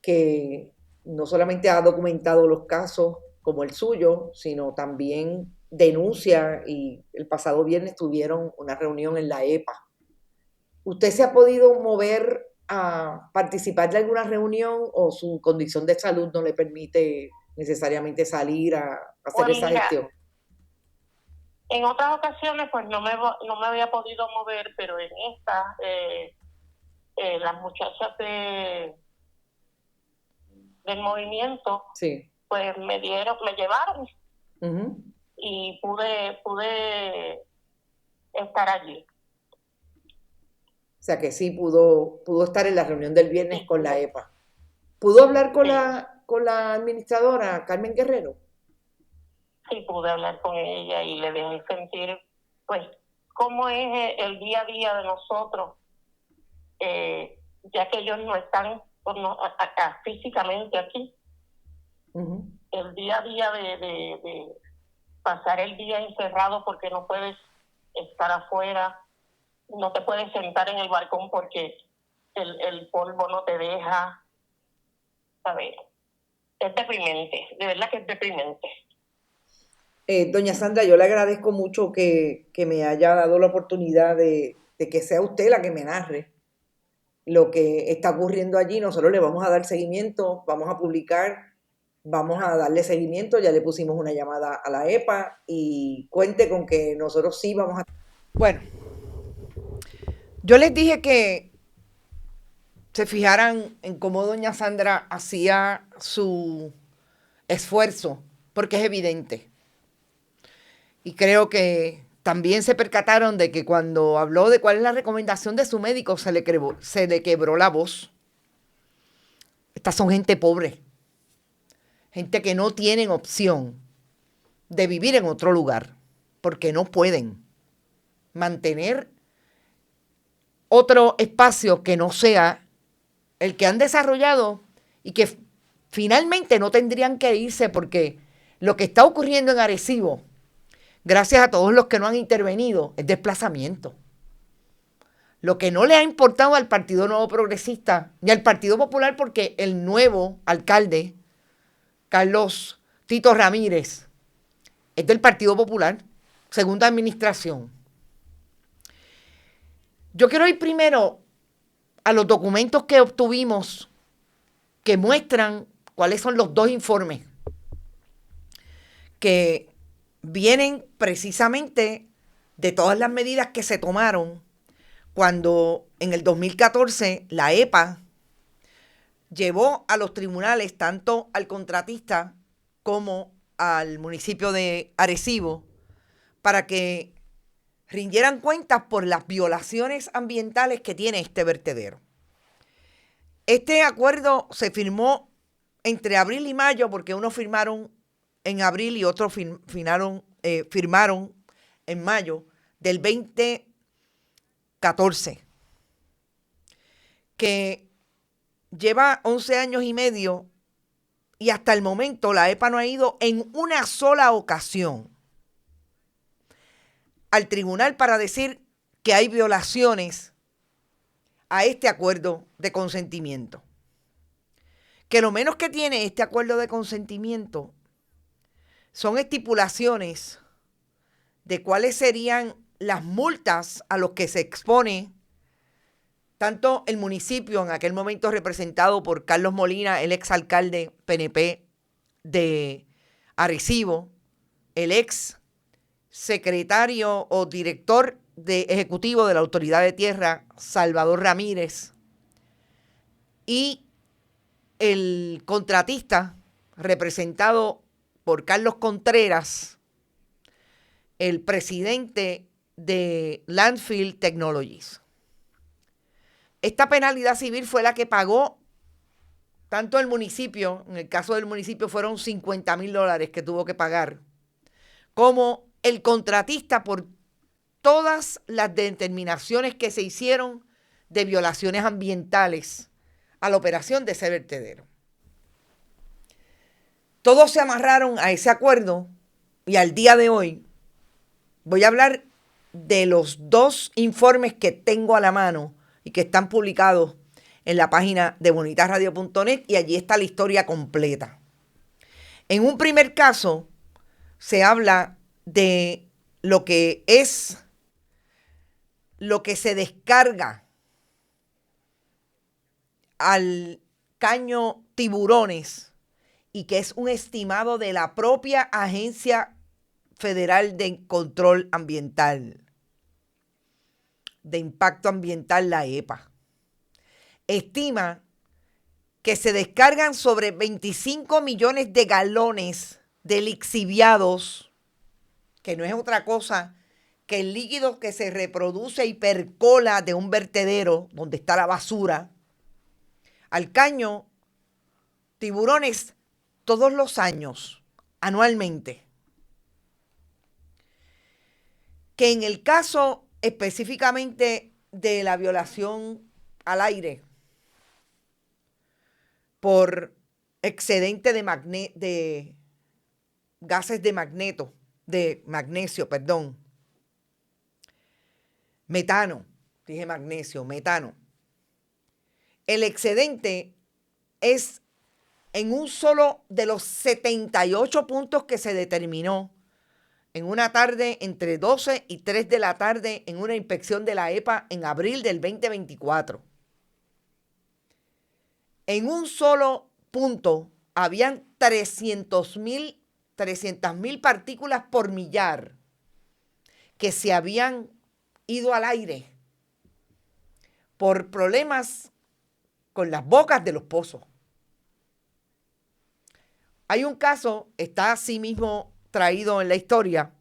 que no solamente ha documentado los casos como el suyo, sino también denuncia y el pasado viernes tuvieron una reunión en la EPA. ¿Usted se ha podido mover a participar de alguna reunión o su condición de salud no le permite necesariamente salir a hacer Pues esa mira, gestión? en otras ocasiones pues no me había podido mover, pero en esta, las muchachas del movimiento, Sí. pues me llevaron Uh-huh. y pude estar allí. O sea que sí pudo estar en la reunión del viernes Sí, con la pude. EPA. ¿Pudo hablar Sí. con la administradora Carmen Guerrero? Sí, pude hablar con ella y le dejé sentir, pues, cómo es el día a día de nosotros, ya que ellos no están físicamente aquí. Uh-huh. El día a día de pasar el día encerrado porque no puedes estar afuera, no te puedes sentar en el balcón porque el polvo no te deja, ¿sabes? Es deprimente, de verdad que es deprimente. Doña Sandra, yo le agradezco mucho que me haya dado la oportunidad de que sea usted la que me narre lo que está ocurriendo allí. Nosotros le vamos a dar seguimiento, vamos a publicar, vamos a darle seguimiento, ya le pusimos una llamada a la EPA y cuente con que nosotros sí vamos a... Bueno, yo les dije que se fijaran en cómo doña Sandra hacía su esfuerzo, porque es evidente. Y creo que también se percataron de que cuando habló de cuál es la recomendación de su médico, se le quebró la voz. Estas son gente pobre, gente que no tienen opción de vivir en otro lugar, porque no pueden mantener otro espacio que no sea el que han desarrollado y que finalmente no tendrían que irse, porque lo que está ocurriendo en Arecibo, gracias a todos los que no han intervenido, es desplazamiento. Lo que no le ha importado al Partido Nuevo Progresista ni al Partido Popular, porque el nuevo alcalde, Carlos Tito Ramírez, es del Partido Popular, segunda administración. Yo quiero ir primero a los documentos que obtuvimos que muestran cuáles son los dos informes que vienen precisamente de todas las medidas que se tomaron cuando en el 2014 la EPA llevó a los tribunales tanto al contratista como al municipio de Arecibo para que rindieran cuentas por las violaciones ambientales que tiene este vertedero. Este acuerdo se firmó entre abril y mayo, porque unos firmaron en abril y otros firmaron en mayo del 2014, que lleva 11 años y medio y hasta el momento la EPA no ha ido en una sola ocasión al tribunal para decir que hay violaciones a este acuerdo de consentimiento. Que lo menos que tiene este acuerdo de consentimiento son estipulaciones de cuáles serían las multas a los que se expone tanto el municipio, en aquel momento representado por Carlos Molina, el exalcalde PNP de Arecibo, el ex secretario o director ejecutivo de la Autoridad de Tierra, Salvador Ramírez, y el contratista representado por Carlos Contreras, el presidente de Landfill Technologies. Esta penalidad civil fue la que pagó tanto el municipio, en el caso del municipio fueron $50,000 que tuvo que pagar, como el contratista por todas las determinaciones que se hicieron de violaciones ambientales a la operación de ese vertedero. Todos se amarraron a ese acuerdo y al día de hoy voy a hablar de los dos informes que tengo a la mano y que están publicados en la página de bonitasradio.net, y allí está la historia completa. En un primer caso se habla de lo que es lo que se descarga al caño Tiburones y que es un estimado de la propia Agencia Federal de Control Ambiental, de Impacto Ambiental, la EPA. Estima que se descargan sobre 25 millones de galones de lixiviados, que no es otra cosa que el líquido que se reproduce y percola de un vertedero donde está la basura, al caño Tiburones todos los años, anualmente. Que en el caso específicamente de la violación al aire por excedente de gases de magnesio, metano, dije magnesio, metano. El excedente es en un solo de los 78 puntos que se determinó en una tarde entre 12 y 3 de la tarde en una inspección de la EPA en abril del 2024. En un solo punto habían 300,000 partículas por millar que se habían ido al aire por problemas con las bocas de los pozos. Hay un caso, está así mismo traído en la historia,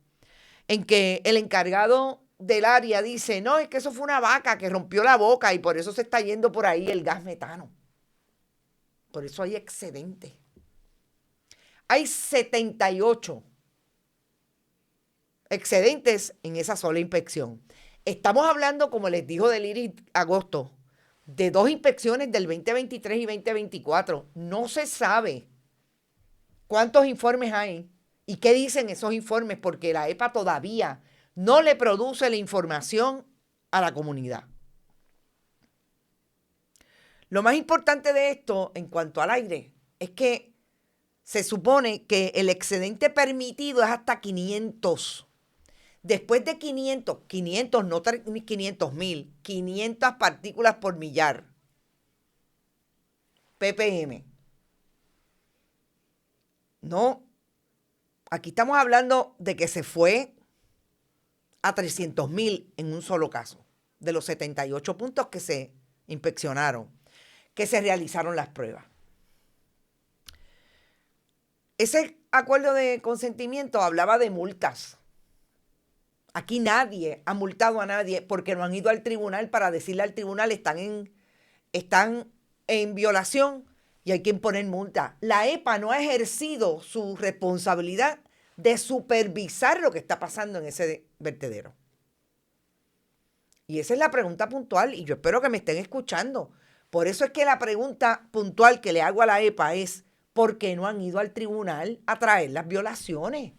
en que el encargado del área dice, no, es que eso fue una vaca que rompió la boca y por eso se está yendo por ahí el gas metano. Por eso hay excedente. Hay 78 excedentes en esa sola inspección. Estamos hablando, como les dijo del Iris Agosto, de 2 inspecciones del 2023 y 2024. No se sabe cuántos informes hay y qué dicen esos informes porque la EPA todavía no le produce la información a la comunidad. Lo más importante de esto en cuanto al aire es que se supone que el excedente permitido es hasta 500. Después de 500, no 500,000, 500 partículas por millar, ppm. No, aquí estamos hablando de que se fue a 300,000 en un solo caso, de los 78 puntos que se inspeccionaron, que se realizaron las pruebas. Ese acuerdo de consentimiento hablaba de multas. Aquí nadie ha multado a nadie porque no han ido al tribunal para decirle al tribunal están en violación y hay que imponer multa. La EPA no ha ejercido su responsabilidad de supervisar lo que está pasando en ese vertedero. Y esa es la pregunta puntual y yo espero que me estén escuchando. Por eso es que la pregunta puntual que le hago a la EPA es ¿por qué no han ido al tribunal a traer las violaciones?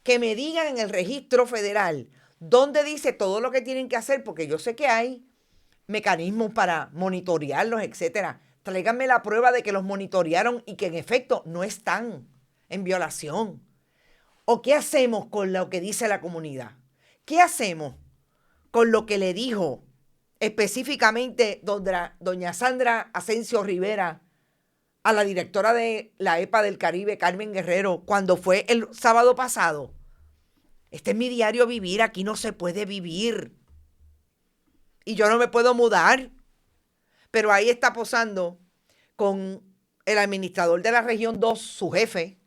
Que me digan en el registro federal dónde dice todo lo que tienen que hacer, porque yo sé que hay mecanismos para monitorearlos, etcétera. Tráiganme la prueba de que los monitorearon y que en efecto no están en violación. ¿O qué hacemos con lo que dice la comunidad? ¿Qué hacemos con lo que le dijo específicamente doña Sandra Asensio Rivera a la directora de la EPA del Caribe, Carmen Guerrero, cuando fue el sábado pasado? Este es mi diario vivir, aquí no se puede vivir. Y yo no me puedo mudar. Pero ahí está posando con el administrador de la región 2, su jefe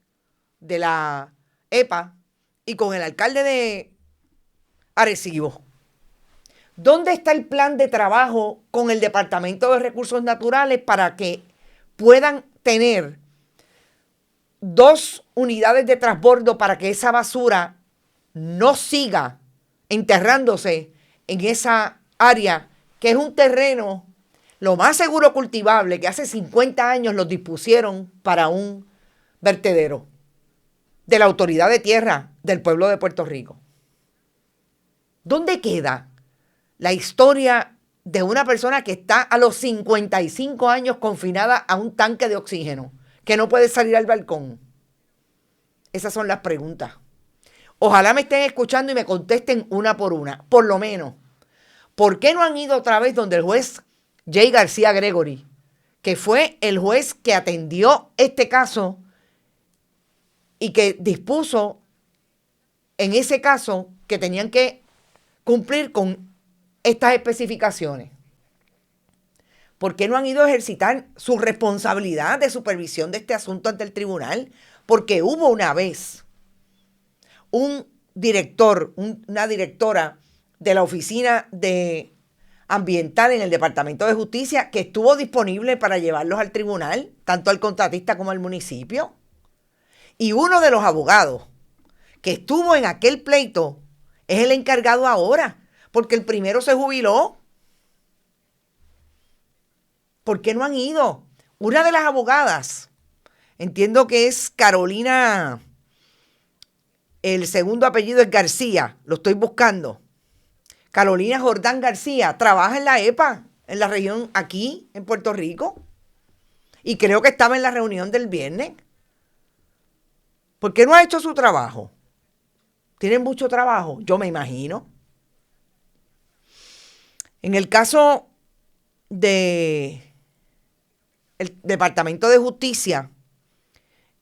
de la EPA, y con el alcalde de Arecibo. ¿Dónde está el plan de trabajo con el Departamento de Recursos Naturales para que puedan tener 2 unidades de transbordo para que esa basura no siga enterrándose en esa área que es un terreno lo más seguro cultivable que hace 50 años los dispusieron para un vertedero de la Autoridad de Tierra del pueblo de Puerto Rico? ¿Dónde queda la historia de una persona que está a los 55 años confinada a un tanque de oxígeno, que no puede salir al balcón? Esas son las preguntas. Ojalá me estén escuchando y me contesten una por una, por lo menos. ¿Por qué no han ido otra vez donde el juez J. García Gregory, que fue el juez que atendió este caso y que dispuso en ese caso que tenían que cumplir con estas especificaciones? ¿Por qué no han ido a ejercitar su responsabilidad de supervisión de este asunto ante el tribunal? Porque hubo una vez un director, una directora de la Oficina Ambiental en el Departamento de Justicia que estuvo disponible para llevarlos al tribunal, tanto al contratista como al municipio. Y uno de los abogados que estuvo en aquel pleito es el encargado ahora, porque el primero se jubiló. ¿Por qué no han ido? Una de las abogadas, entiendo que es Carolina, el segundo apellido es García, lo estoy buscando. Carolina Jordán García, trabaja en la EPA, en la región aquí, en Puerto Rico. Y creo que estaba en la reunión del viernes. ¿Por qué no ha hecho su trabajo? ¿Tienen mucho trabajo? Yo me imagino. En el caso del Departamento de Justicia,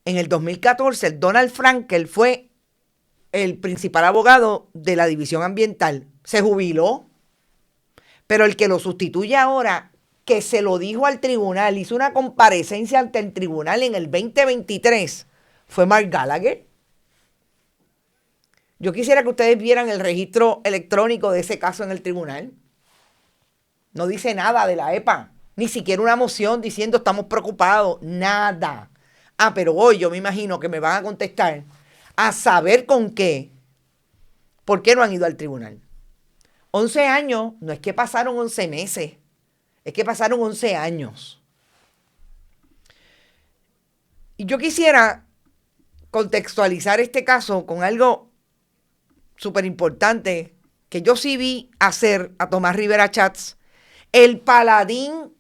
en el 2014, el Donald Frankel fue el principal abogado de la División Ambiental. Se jubiló, pero el que lo sustituye ahora, que se lo dijo al tribunal, hizo una comparecencia ante el tribunal en el 2023, fue Mark Gallagher. Yo quisiera que ustedes vieran el registro electrónico de ese caso en el tribunal. No dice nada de la EPA, ni siquiera una moción diciendo estamos preocupados, nada. Pero hoy yo me imagino que me van a contestar a saber con qué, por qué no han ido al tribunal. 11 años, no es que pasaron 11 meses, es que pasaron 11 años. Y yo quisiera contextualizar este caso con algo súper importante que yo sí vi hacer a Tomás Rivera Chats, el paladín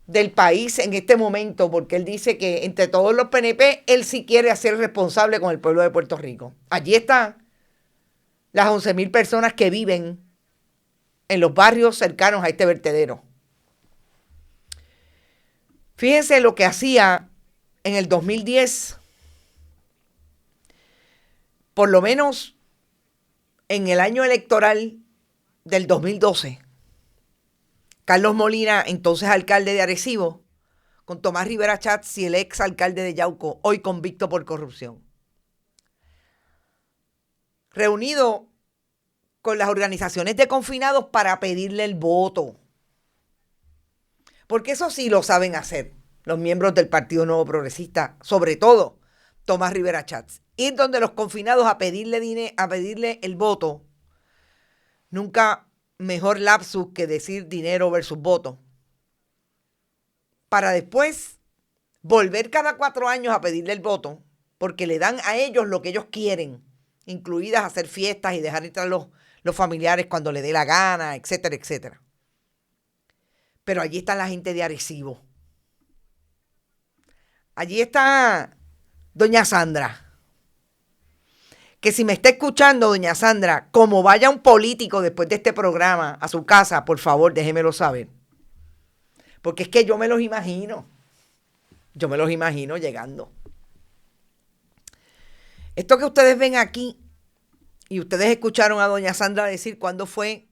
del país en este momento, porque él dice que entre todos los PNP, él sí quiere hacer responsable con el pueblo de Puerto Rico. Allí están las 11,000 personas que viven en los barrios cercanos a este vertedero. Fíjense lo que hacía en el 2010, por lo menos en el año electoral del 2012. Carlos Molina, entonces alcalde de Arecibo, con Tomás Rivera Chats y el ex alcalde de Yauco, hoy convicto por corrupción. Reunido con las organizaciones de confinados para pedirle el voto. Porque eso sí lo saben hacer los miembros del Partido Nuevo Progresista, sobre todo Tomás Rivera Chats. Ir donde los confinados a pedirle el voto. Nunca mejor lapsus que decir dinero versus voto. Para después volver cada 4 años a pedirle el voto, porque le dan a ellos lo que ellos quieren, incluidas hacer fiestas y dejar entrar los familiares cuando le dé la gana, etcétera, etcétera. Pero allí está la gente de Arecibo. Allí está doña Sandra. Que si me está escuchando, doña Sandra, como vaya un político después de este programa a su casa, por favor, déjemelo saber. Porque es que yo me los imagino. Yo me los imagino llegando. Esto que ustedes ven aquí, y ustedes escucharon a doña Sandra decir cuándo fue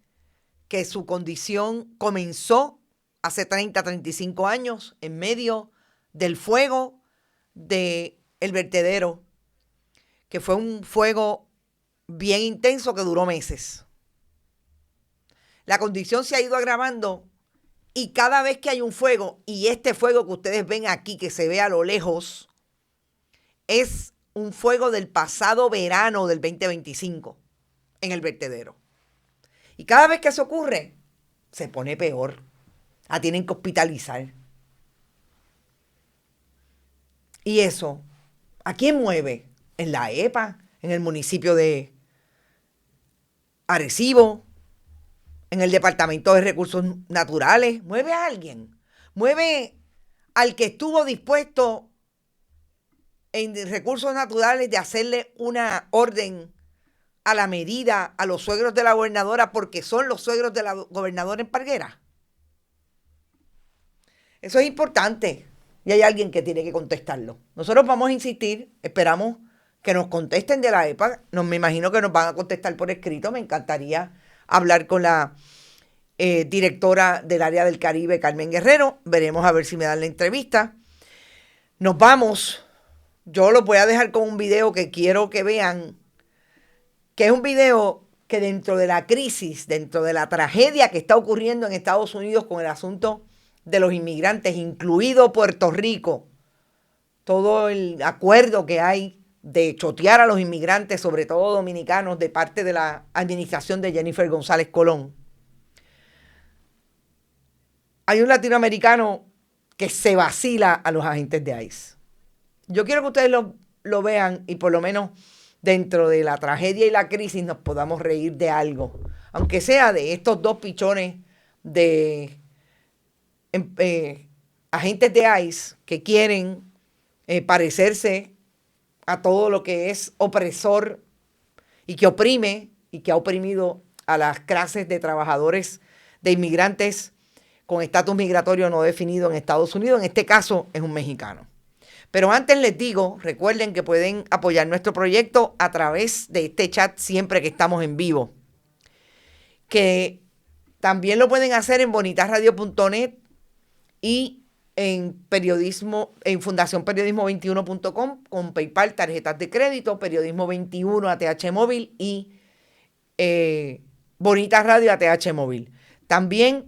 que su condición comenzó hace 30, 35 años, en medio del fuego del vertedero, que fue un fuego bien intenso que duró meses. La condición se ha ido agravando y cada vez que hay un fuego, y este fuego que ustedes ven aquí, que se ve a lo lejos, es un fuego del pasado verano del 2025 en el vertedero. Y cada vez que eso ocurre, se pone peor. La tienen que hospitalizar. Y eso, ¿a quién mueve? En la EPA, en el municipio de Arecibo, en el Departamento de Recursos Naturales. Mueve a alguien. Mueve al que estuvo dispuesto en recursos naturales de hacerle una orden a la medida a los suegros de la gobernadora porque son los suegros de la gobernadora en Parguera? Eso es importante y hay alguien que tiene que contestarlo. Nosotros vamos a insistir, esperamos que nos contesten de la EPA. Me imagino que nos van a contestar por escrito. Me encantaría hablar con la directora del área del Caribe, Carmen Guerrero. Veremos a ver si me dan la entrevista. Nos vamos. Yo los voy a dejar con un video que quiero que vean, que es un video que dentro de la crisis, dentro de la tragedia que está ocurriendo en Estados Unidos con el asunto de los inmigrantes, incluido Puerto Rico, todo el acuerdo que hay de chotear a los inmigrantes, sobre todo dominicanos, de parte de la administración de Jennifer González Colón. Hay un latinoamericano que se vacila a los agentes de ICE. Yo quiero que ustedes lo vean y por lo menos dentro de la tragedia y la crisis nos podamos reír de algo, aunque sea de estos dos pichones de agentes de ICE que quieren parecerse a todo lo que es opresor y que oprime y que ha oprimido a las clases de trabajadores, de inmigrantes con estatus migratorio no definido en Estados Unidos. En este caso es un mexicano. Pero antes les digo, recuerden que pueden apoyar nuestro proyecto a través de este chat siempre que estamos en vivo. Que también lo pueden hacer en bonitasradio.net y en fundacionperiodismo21.com con PayPal, tarjetas de crédito, Periodismo 21 ATH móvil y Bonitas Radio ATH móvil. También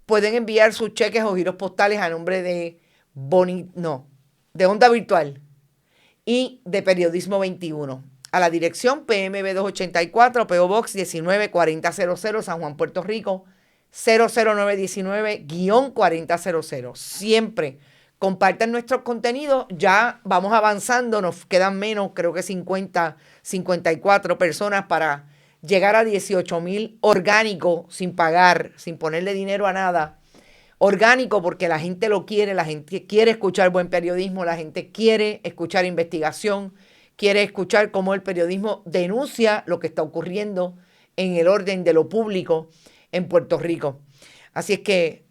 pueden enviar sus cheques o giros postales a nombre de de Onda Virtual y de Periodismo 21 a la dirección PMB 284, PO Box 194000, San Juan, Puerto Rico 00919-4000. Siempre compartan nuestros contenidos. Ya vamos avanzando, nos quedan menos, creo que 54 personas para llegar a 18,000 orgánico, sin pagar, sin ponerle dinero a nada. Orgánico porque la gente lo quiere, la gente quiere escuchar buen periodismo, la gente quiere escuchar investigación, quiere escuchar cómo el periodismo denuncia lo que está ocurriendo en el orden de lo público en Puerto Rico. Así es que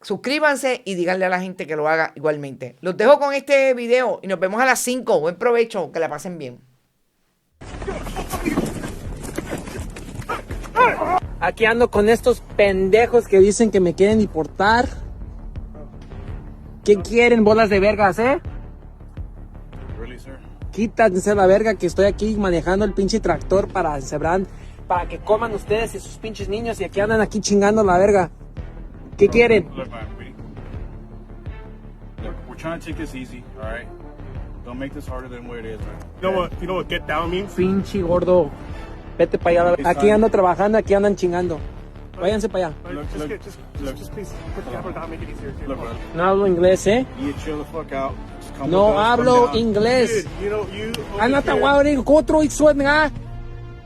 suscríbanse y díganle a la gente que lo haga igualmente. Los dejo con este video y nos vemos a las 5. Buen provecho, que la pasen bien. Aquí ando con estos pendejos que dicen que me quieren deportar. ¿Qué quieren, bolas de vergas, Really, sir? Quítense la verga que estoy aquí manejando el pinche tractor para encebrar, para que coman ustedes y sus pinches niños y aquí andan aquí chingando la verga. ¿Qué quieren? Look, man, look, we're trying to take this easy, all right? Don't make this harder than what it is, man. You know what get down means? Pinche gordo. Vete para allá. Aquí ando trabajando, aquí andan chingando. Váyanse para allá. Look, Just please put the camera down, make it easier. look, bro. No hablo inglés, You chill the fuck out. Just come No with us, come hablo down. inglés. Dude, you know, you Anda over here- taguado, otro isuenga.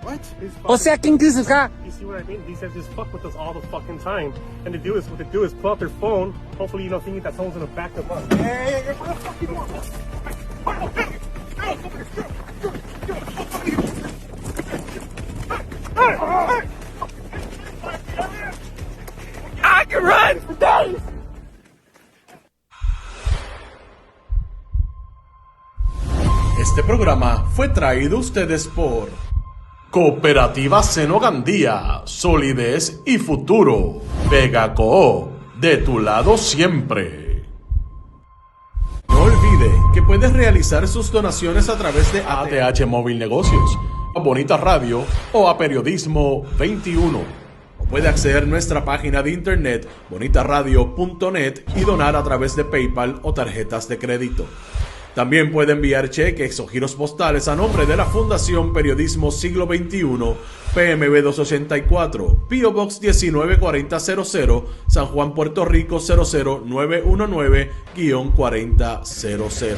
What? He's O sea, ¿quién dices acá? You see what I mean? These guys just fuck with us all the fucking time. And what they do is pull out their phone, hopefully, thinking that someone's gonna back them up. I can run for days. Este programa fue traído a ustedes por Cooperativa Senogandía, Solidez y Futuro. Vega Coop, de tu lado siempre. No olvide que puedes realizar sus donaciones a través de ATH Móvil Negocios, a Bonita Radio o a Periodismo 21. O puede acceder a nuestra página de internet bonitaradio.net y donar a través de PayPal o tarjetas de crédito. También puede enviar cheques o giros postales a nombre de la Fundación Periodismo Siglo XXI, PMB 284, PO Box 194000, San Juan, Puerto Rico 00919-4000.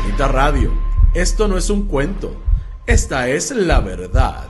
Bonita Radio, esto no es un cuento, esta es la verdad.